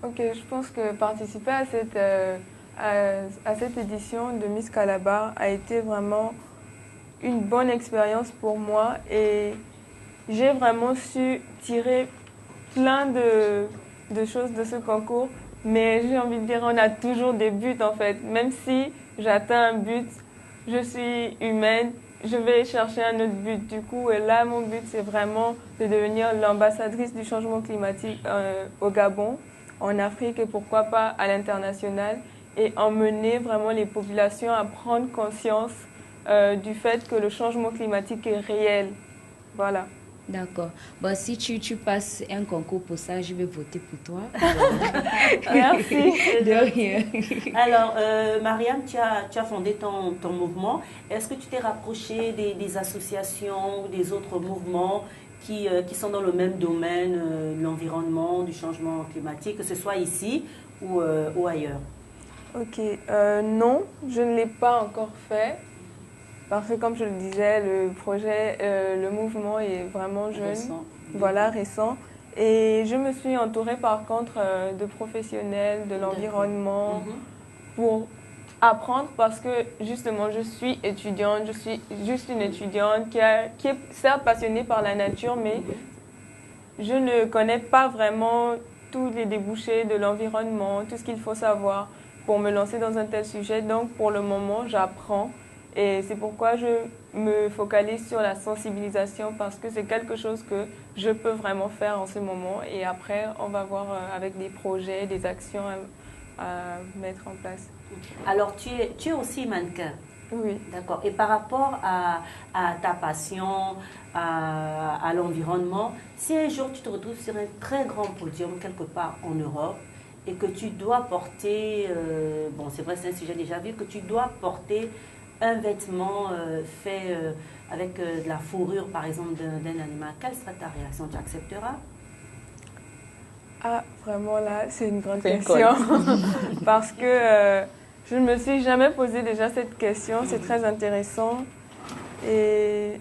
Ok, je pense que participer à cette édition de Miss Calabar a été vraiment une bonne expérience pour moi et j'ai vraiment su tirer plein de choses de ce concours. Mais j'ai envie de dire, on a toujours des buts en fait. Même si j'atteins un but, je suis humaine, je vais chercher un autre but. Du coup, et là, mon but, c'est vraiment de devenir l'ambassadrice du changement climatique au Gabon, en Afrique et pourquoi pas à l'international et emmener vraiment les populations à prendre conscience du fait que le changement climatique est réel. Voilà.
D'accord. Bon, si tu passes un concours pour ça, je vais voter pour toi.
Merci.
De rien.
Alors, Mariam, tu as fondé ton mouvement. Est-ce que tu t'es rapproché des associations ou des autres mouvements qui sont dans le même domaine, l'environnement, du changement climatique, que ce soit ici ou ailleurs? Ok.
Non, je ne l'ai pas encore fait. Parce que comme je le disais, le mouvement est vraiment jeune, récent. Voilà, récent. Et je me suis entourée par contre de professionnels de l'environnement pour apprendre parce que justement je suis étudiante, je suis juste une étudiante qui est certes passionnée par la nature, mais je ne connais pas vraiment tous les débouchés de l'environnement, tout ce qu'il faut savoir pour me lancer dans un tel sujet. Donc pour le moment, j'apprends. Et c'est pourquoi je me focalise sur la sensibilisation parce que c'est quelque chose que je peux vraiment faire en ce moment. Et après, on va voir avec des projets, des actions à mettre en place.
Alors, tu es aussi mannequin.
Oui.
D'accord. Et par rapport à ta passion, à l'environnement, si un jour tu te retrouves sur un très grand podium quelque part en Europe et que tu dois porter, bon c'est vrai c'est un sujet déjà vu, que tu dois porter un vêtement fait avec de la fourrure par exemple d'un animal, quelle sera ta réaction? Tu accepteras?
Ah, vraiment là, c'est une grande question. Parce que je ne me suis jamais posé déjà cette question. C'est très intéressant. Et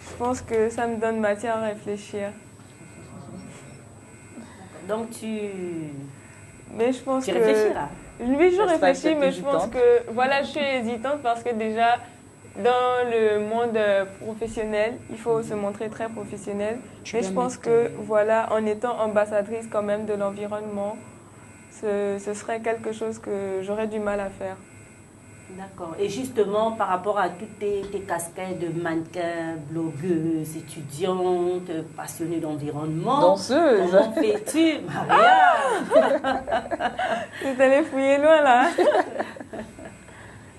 je pense que ça me donne matière à réfléchir.
Donc
Mais je pense
tu
que...
réfléchiras.
Oui, je réfléchis, mais je pense que... Voilà, je suis hésitante parce que déjà, dans le monde professionnel, il faut se montrer très professionnel. Mais je pense que, voilà, en étant ambassadrice quand même de l'environnement, ce serait quelque chose que j'aurais du mal à faire.
D'accord. Et justement, par rapport à toutes tes casquettes de mannequin, blogueuse, étudiante, passionnée d'environnement...
Danseuse.
Comment fais-tu, Maria?
Vous allez fouiller loin, là.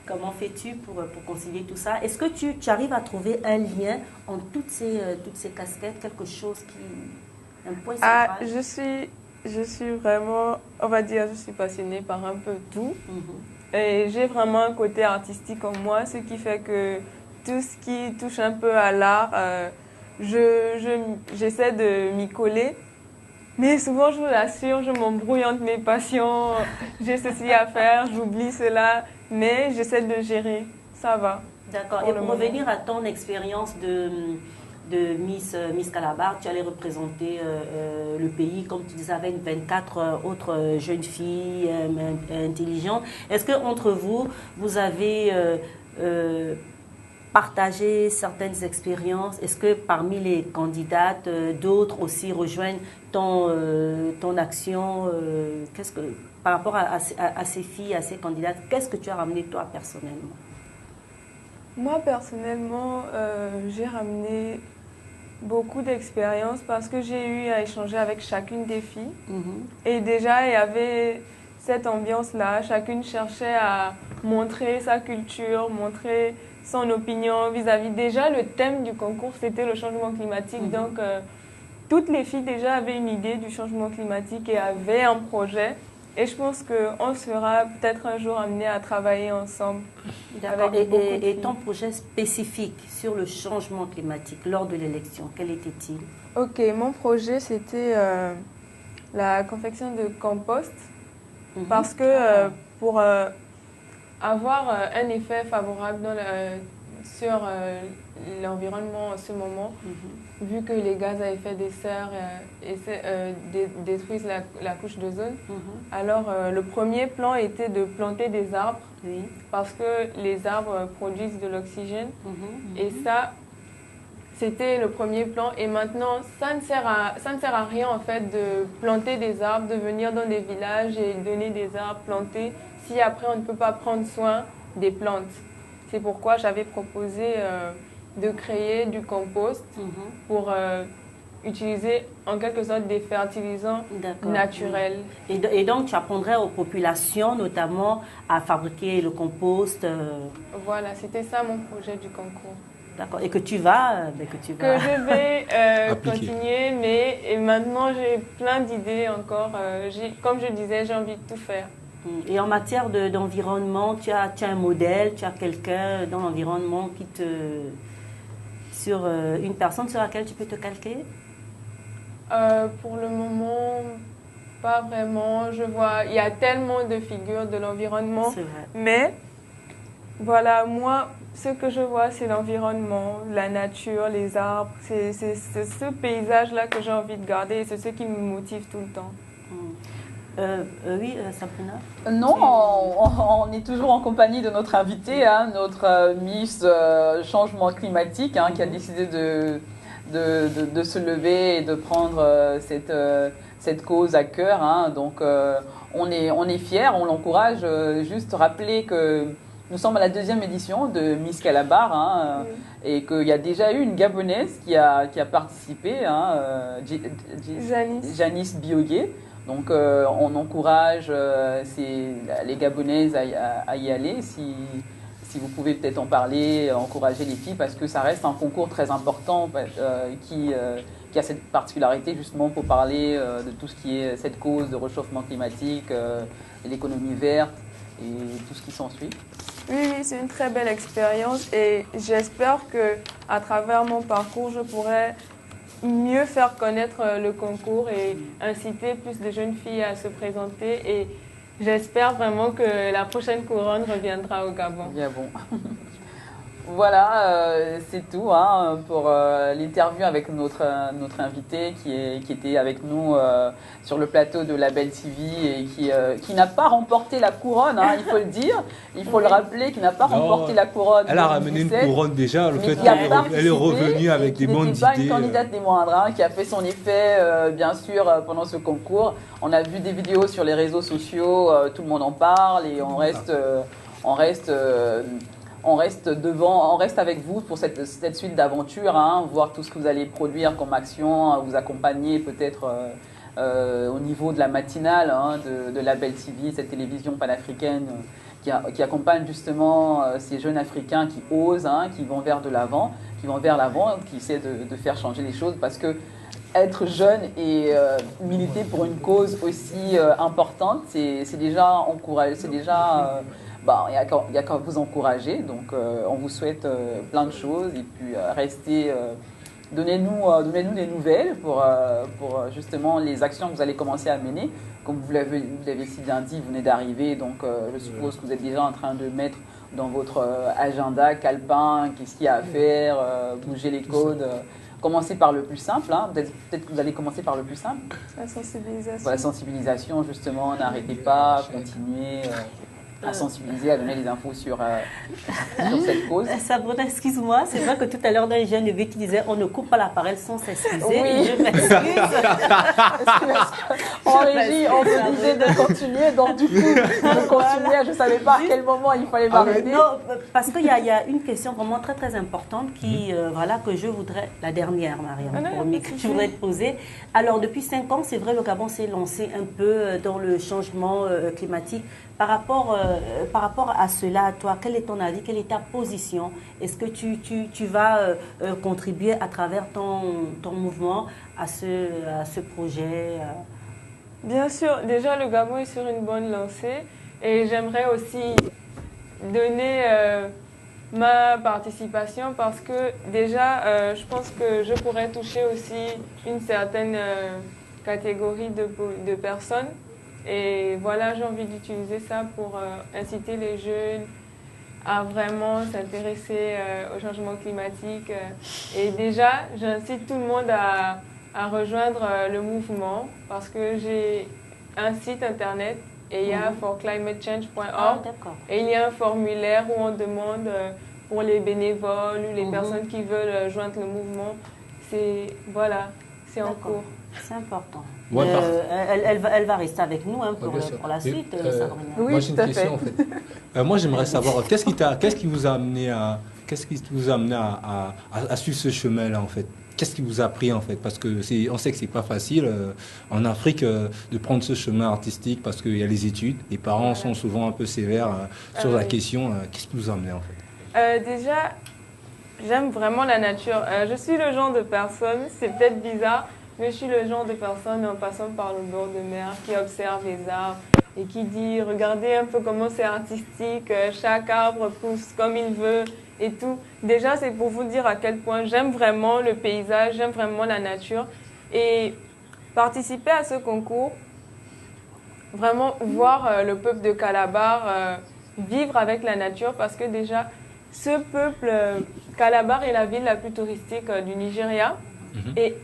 Comment fais-tu pour concilier tout ça? Est-ce que tu arrives à trouver un lien entre toutes ces casquettes, quelque chose qui... un point central?
Ah, je suis vraiment, on va dire, je suis passionnée par un peu tout. Et j'ai vraiment un côté artistique en moi, ce qui fait que tout ce qui touche un peu à l'art, j'essaie de m'y coller. Mais souvent, je vous l'assure, je m'embrouille entre mes passions. J'ai ceci à faire, j'oublie cela, mais j'essaie de gérer. Ça va.
D'accord. Et pour revenir à ton expérience de Miss Calabar, tu allais représenter le pays, comme tu disais, avec 24 autres jeunes filles intelligentes. Est-ce qu'entre vous, vous avez partagé certaines expériences? Est-ce que parmi les candidates, d'autres aussi rejoignent ton action? Par rapport à ces filles, à ces candidates, qu'est-ce que tu as ramené toi personnellement?
Moi, personnellement, j'ai ramené beaucoup d'expériences parce que j'ai eu à échanger avec chacune des filles. Et déjà, il y avait cette ambiance-là. Chacune cherchait à montrer sa culture, montrer son opinion vis-à-vis. Déjà, le thème du concours, c'était le changement climatique. Donc, toutes les filles déjà avaient une idée du changement climatique et avaient un projet. Et je pense qu'on sera peut-être un jour amenés à travailler ensemble.
D'accord. Et ton projet spécifique sur le changement climatique lors de l'élection, quel était-il?
Ok, mon projet, c'était la confection de compost. Parce que pour avoir un effet favorable sur l'environnement en ce moment, vu que les gaz à effet de serre détruisent la couche d'ozone. Alors, le premier plan était de planter des arbres, parce que les arbres produisent de l'oxygène. Et ça, c'était le premier plan. Et maintenant, ça ne sert à rien, en fait, de planter des arbres, de venir dans des villages et donner des arbres plantés, si après, on ne peut pas prendre soin des plantes. C'est pourquoi j'avais proposé de créer du compost pour utiliser en quelque sorte des fertilisants naturels.
Et donc, tu apprendrais aux populations notamment à fabriquer le compost.
Voilà, c'était ça mon projet du concours.
D'accord. Et que tu vas...
Que je vais continuer, mais maintenant j'ai plein d'idées encore. Comme je disais, j'ai envie de tout faire.
Et en matière d'environnement, tu as un modèle, tu as quelqu'un dans l'environnement qui sur une personne sur laquelle tu peux te calquer?
Pour le moment, pas vraiment. Je vois, il y a tellement de figures de l'environnement.
C'est vrai.
Mais voilà, moi, ce que je vois, c'est l'environnement, la nature, les arbres. C'est ce paysage-là que j'ai envie de garder et c'est ce qui me motive tout le temps.
Oui, Sabrina?
Non, on est toujours en compagnie de notre invitée, notre Miss Changement Climatique, qui a décidé de se lever et de prendre cette cause à cœur. Donc, on est fiers, on l'encourage. Juste rappeler que nous sommes à la 2e édition de Miss Calabar et qu'il y a déjà eu une Gabonaise qui a participé, Janice Biogué. Donc, on encourage les Gabonaises à y aller. Si vous pouvez peut-être en parler, encourager les filles, parce que ça reste un concours très important qui qui a cette particularité justement pour parler de tout ce qui est cette cause de réchauffement climatique, l'économie verte et tout ce qui s'ensuit.
Oui, c'est une très belle expérience et j'espère que à travers mon parcours, je pourrai mieux faire connaître le concours et inciter plus de jeunes filles à se présenter. Et j'espère vraiment que la prochaine couronne reviendra au Gabon.
Bien bon. Voilà, c'est tout pour l'interview avec notre invité qui était avec nous sur le plateau de Label TV et qui n'a pas remporté la couronne, il faut le dire, il faut le rappeler, qui n'a pas remporté la couronne.
Elle a ramené une couronne déjà, le fait qu'elle est revenue avec des bonnes idées.
Qui n'était pas une candidate des moindres, qui a fait son effet bien sûr pendant ce concours. On a vu des vidéos sur les réseaux sociaux, tout le monde en parle et on reste avec vous pour cette suite d'aventures, voir tout ce que vous allez produire comme action, vous accompagner peut-être au niveau de la matinale de Label TV, cette télévision panafricaine qui accompagne justement ces jeunes Africains qui osent, qui vont vers l'avant, qui essaient de faire changer les choses parce que être jeune et militer pour une cause aussi importante, c'est déjà encourageant, c'est déjà... il n'y a qu'à vous encourager, donc on vous souhaite plein de choses et puis donnez-nous des nouvelles pour justement les actions que vous allez commencer à mener. Comme vous l'avez si bien dit, vous venez d'arriver, donc je suppose que vous êtes déjà en train de mettre dans votre agenda calepin, qu'est-ce qu'il y a à faire, bouger les codes. Commencez par le plus simple, peut-être que vous allez commencer par le plus simple.
La sensibilisation.
La sensibilisation, justement, n'arrêtez pas, continuez à sensibiliser, à donner des infos sur cette cause.
Sabrina, excuse-moi, c'est vrai que tout à l'heure, dans les jeunes qui disait on ne coupe pas l'appareil sans s'excuser.
Oui.
Je m'excuse.
En régie, on me disait de continuer, donc du coup, je continuais, je ne savais pas à quel moment il fallait m'arrêter.
Non, parce qu'il y a une question vraiment très très importante que je voudrais, la dernière, Mariam, que je voudrais te poser. Alors, depuis 5 ans, c'est vrai, le Gabon s'est lancé un peu dans le changement climatique. Par rapport à cela, toi, quel est ton avis, quelle est ta position? Est-ce que tu vas contribuer à travers ton mouvement à ce projet?
Bien sûr, déjà le Gabon est sur une bonne lancée et j'aimerais aussi donner ma participation parce que déjà je pense que je pourrais toucher aussi une certaine catégorie de personnes. Et voilà, j'ai envie d'utiliser ça pour inciter les jeunes à vraiment s'intéresser au changement climatique. Et déjà, j'incite tout le monde à rejoindre le mouvement parce que j'ai un site internet et il y a forclimatechange.org et il y a un formulaire où on demande pour les bénévoles ou les personnes qui veulent joindre le mouvement. C'est en cours.
C'est important.
Ouais,
elle va rester avec nous pour la suite, Sabrina.
Oui,
moi, j'ai une question en fait. Moi, j'aimerais savoir qu'est-ce qui vous a amené à suivre ce chemin-là en fait. Qu'est-ce qui vous a pris en fait? Parce que on sait que c'est pas facile en Afrique de prendre ce chemin artistique parce qu'il y a les études. Les parents sont souvent un peu sévères sur la question. Qu'est-ce qui vous a amené en fait?
Déjà, j'aime vraiment la nature. Je suis le genre de personne, c'est peut-être bizarre, mais je suis le genre de personne en passant par le bord de mer qui observe les arbres et qui dit regardez un peu comment c'est artistique, chaque arbre pousse comme il veut et tout. Déjà, c'est pour vous dire à quel point j'aime vraiment le paysage, j'aime vraiment la nature. Et participer à ce concours, vraiment voir le peuple de Calabar vivre avec la nature parce que déjà, ce peuple, Calabar est la ville la plus touristique du Nigeria et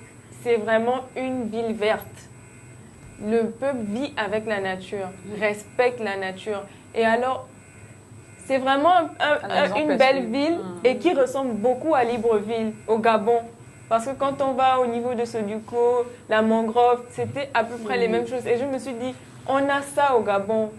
c'est vraiment une ville verte. Le peuple vit avec la nature, respecte la nature. Et alors, c'est vraiment une belle ville et qui ressemble beaucoup à Libreville, au Gabon. Parce que quand on va au niveau de Soduko, la mangrove, c'était à peu près les mêmes choses. Et je me suis dit, on a ça au Gabon.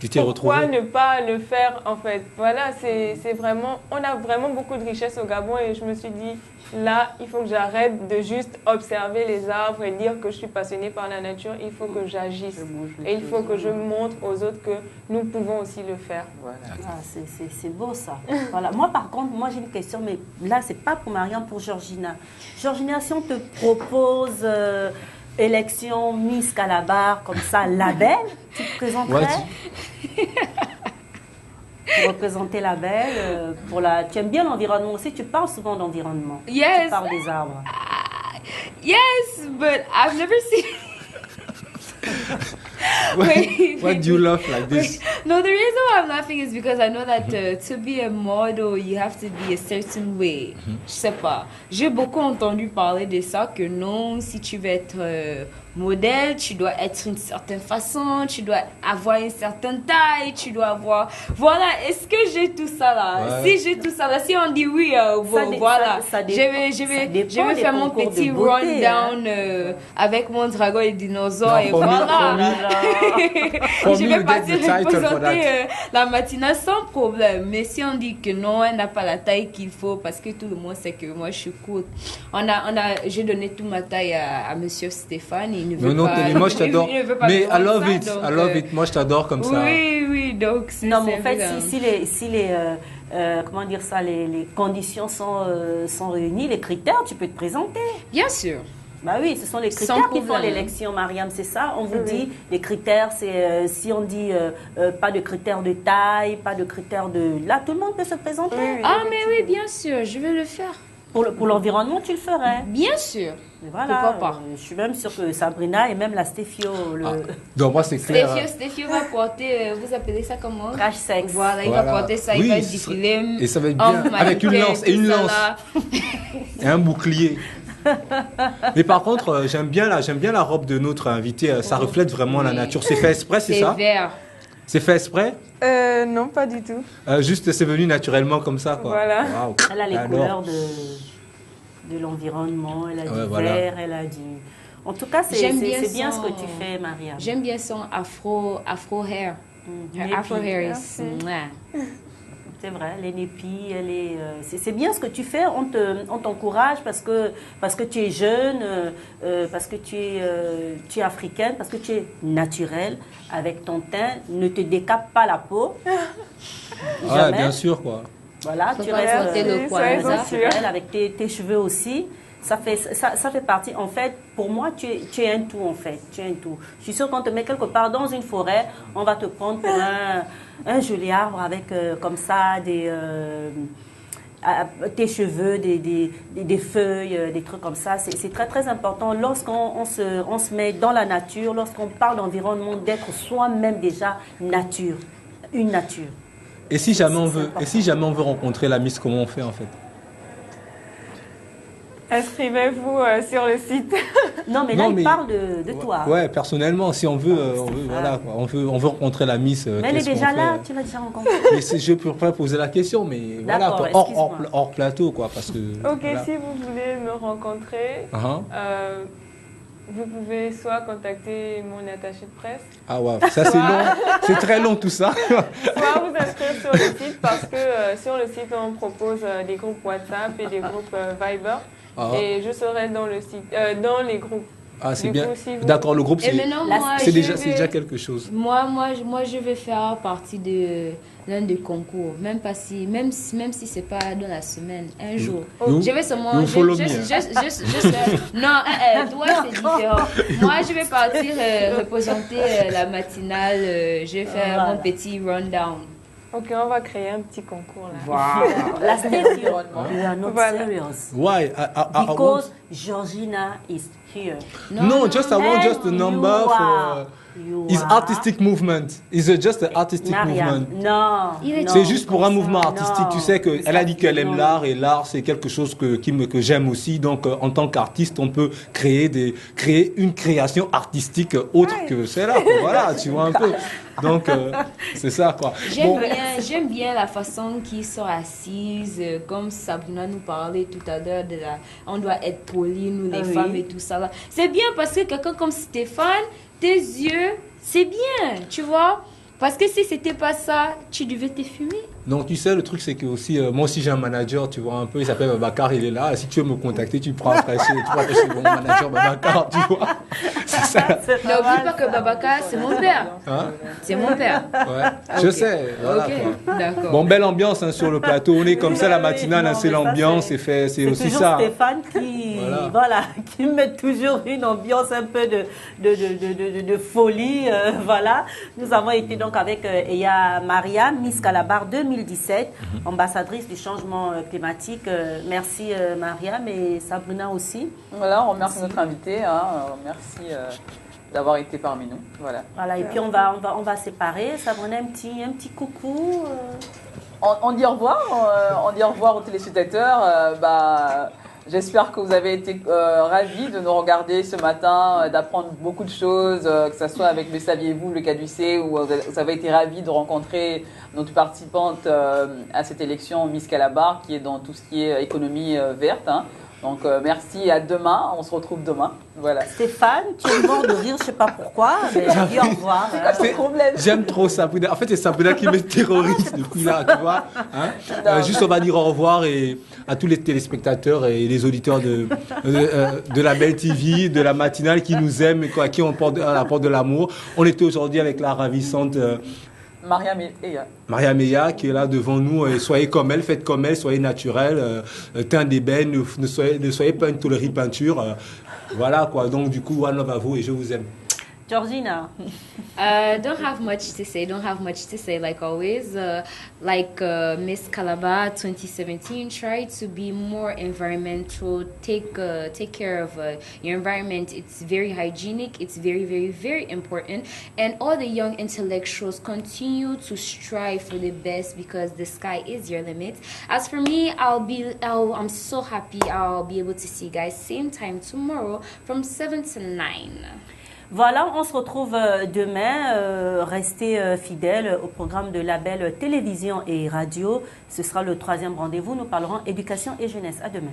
Tu t'es
pourquoi
retrouvée?
ne pas le faire en fait? Voilà, c'est vraiment, on a vraiment beaucoup de richesses au Gabon et je me suis dit, là, il faut que j'arrête de juste observer les arbres et dire que je suis passionnée par la nature. Il faut que j'agisse et il faut que je montre aux autres que nous pouvons aussi le faire. Voilà.
Ah, c'est beau ça. Voilà. Moi par contre, j'ai une question, mais là c'est pas pour Mariam, pour Georgina. Georgina, si on te propose élection Miss Calabar comme ça, label, tu te présenterais? Pour représenter la belle, tu aimes bien l'environnement aussi, tu parles souvent d'environnement.
Yes.
Tu parles des arbres.
Yes, but I've never seen...
What do you love like this?
No, the reason why I'm laughing is because I know that to be a model, you have to be a certain way. Je sais pas. J'ai beaucoup entendu parler de ça, que non, si tu veux être modèle, tu dois être une certaine façon, tu dois avoir une certaine taille, tu dois avoir... Voilà, est-ce que j'ai tout ça là? Si j'ai tout ça là, si on dit oui, voilà, je vais faire mon petit rundown avec mon dragon et dinosaure et voilà. Je vais partir représenter la matinale sans problème. Mais si on dit que non, elle n'a pas la taille qu'il faut, parce que tout le monde sait que moi je suis courte. J'ai donné toute ma taille à Monsieur Stéphane. Il ne veut pas.
Mais moi je t'adore. Mais I love it.
Donc,
I love it. Moi je t'adore comme ça.
Oui, donc c'est...
Non, mais en fait, si les comment dire ça, les conditions sont réunies, les critères, tu peux te présenter.
Bien sûr.
Bah oui, ce sont les critères qui font l'élection, Mariam, c'est ça. On vous dit, les critères, c'est si on dit pas de critères de taille, pas de critères de... Là, tout le monde peut se présenter.
Mais oui, bien sûr, je vais le faire.
Pour l'environnement, tu le ferais?
Bien sûr.
Voilà, pourquoi pas? Je suis même sûre que Sabrina et même la Stéphio...
Donc moi, c'est clair.
Stéphio va porter, vous appelez ça comment?
Crash sex.
Voilà, il va porter ça, il va défiler.
Et ça va être bien, avec une lance, et un bouclier. Mais par contre, j'aime bien la robe de notre invité. Ça reflète vraiment la nature. C'est fait exprès, c'est ça?
C'est vert.
C'est fait exprès?
Non, pas du tout.
Juste, c'est venu naturellement comme ça, quoi.
Voilà.
Wow.
Elle a les couleurs de l'environnement, elle a du vert, elle a du... En tout cas, c'est bien ce que tu fais, Maria.
J'aime bien son afro hair. Afro hair is...
C'est vrai, les népis, c'est bien ce que tu fais. On t'encourage parce que tu es jeune, parce que tu es africaine, parce que tu es naturelle avec ton teint. Ne te décape pas la peau.
Ouais, bien sûr, quoi.
Voilà, tu restes naturelle avec tes cheveux aussi. Ça fait partie, en fait, pour moi, tu es un tout, en fait. Tu es un tout. Je suis sûre qu'on te met quelque part dans une forêt, on va te prendre pour un joli arbre avec, comme ça, tes cheveux, des feuilles, des trucs comme ça. C'est très, très important lorsqu'on se met dans la nature, lorsqu'on parle d'environnement, d'être soi-même déjà nature, une nature.
Et si jamais on veut rencontrer la Miss, comment on fait, en fait?
Inscrivez-vous sur le site.
Non, mais il parle de toi.
Ouais, personnellement, si on veut, voilà, quoi. On veut rencontrer la Miss.
Mais elle est déjà là, tu l'as déjà rencontrée.
Mais je peux pas poser la question, mais voilà, quoi, hors plateau, quoi, parce que.
Ok, voilà. Si vous voulez me rencontrer, vous pouvez soit contacter mon attaché de presse.
Ah ouais, ça c'est long, c'est très long tout ça.
Soit vous inscrire sur le site, parce que sur le site on propose des groupes WhatsApp et des groupes Viber. Et je serai dans le site, dans les groupes.
Ah, c'est bien. D'accord, le groupe, c'est déjà quelque chose.
Moi, je vais faire partie de l'un des concours, même si c'est pas dans la semaine, un jour. Je vais seulement... Non, toi, c'est différent. Moi, je vais partir représenter la matinale. Je vais faire mon petit rundown.
Ok, on va créer un petit concours là.
Wow. La station. We are not serious.
Why?
Because Georgina is here.
No, I want just the number for... It's artistic movement. It's just an artistic movement.
Non.
C'est juste pour un mouvement artistique. Tu sais qu'elle a dit qu'elle aime l'art et l'art c'est quelque chose que j'aime aussi. Donc en tant qu'artiste, on peut créer une création artistique autre que celle-là. Voilà, tu vois un peu. Donc c'est ça quoi.
J'aime bien la façon qu'ils sont assises, comme Sabrina nous parlait tout à l'heure on doit être polis nous les femmes et tout ça là. C'est bien parce que quelqu'un comme Stéphane, tes yeux, c'est bien, tu vois. Parce que si c'était pas ça, tu devais te fumer.
Donc, tu sais, le truc, c'est que aussi, moi aussi, j'ai un manager, tu vois, un peu, il s'appelle Babacar, il est là. Si tu veux me contacter, tu prends après chez mon manager Babacar, tu vois. C'est ça.
N'oublie pas que Babacar, c'est mon père.
Hein?
C'est mon père.
Ouais, je sais. Voilà, quoi.
D'accord.
Bon, belle ambiance hein, sur le plateau. On est comme ça, la matinale, hein, c'est l'ambiance, c'est aussi
toujours
ça.
Stéphane qui met toujours une ambiance un peu de folie. Voilà. Nous avons été donc avec Eya Maria, Miss Calabar 2017, ambassadrice du changement climatique. Merci Maria, mais Sabrina aussi.
Voilà, on remercie notre invité. Hein, merci d'avoir été parmi nous. Voilà.
Voilà, et puis on va séparer. Sabrina, un petit coucou.
On dit au revoir aux téléspectateurs. J'espère que vous avez été ravis de nous regarder ce matin, d'apprendre beaucoup de choses, que ce soit avec le Saviez-vous, le Caducée, où vous avez été ravis de rencontrer notre participante à cette élection Miss Calabar, qui est dans tout ce qui est économie verte. Hein. Donc merci et à demain, on se retrouve demain. Voilà.
Stéphane, tu es mort de rire, je ne sais pas pourquoi, mais dis au revoir.
C'est quoi ton problème?
J'aime trop Sabrina. En fait, c'est Sabrina qui me terrorise depuis là, tu vois. Hein? Juste, on va dire au revoir à tous les téléspectateurs et les auditeurs de la Belle TV, de la matinale qui nous aiment et à qui on apporte de l'amour. On était aujourd'hui avec la ravissante Maria Meya qui est là devant nous. Soyez comme elle, faites comme elle, soyez naturel, teint d'ébène, ne soyez pas une tolérée peinture. Voilà quoi, donc du coup, one love à vous et je vous aime.
Georgina.
Don't have much to say, like always. Miss Calabar 2017, try to be more environmental. Take care of your environment. It's very hygienic. It's very, very, very important. And all the young intellectuals continue to strive for the best because the sky is your limit. As for me, I'm so happy I'll be able to see you guys same time tomorrow from 7 to 9.
Voilà, on se retrouve demain. Restez fidèles au programme de Label Télévision et Radio. Ce sera le 3e rendez-vous. Nous parlerons éducation et jeunesse. À demain.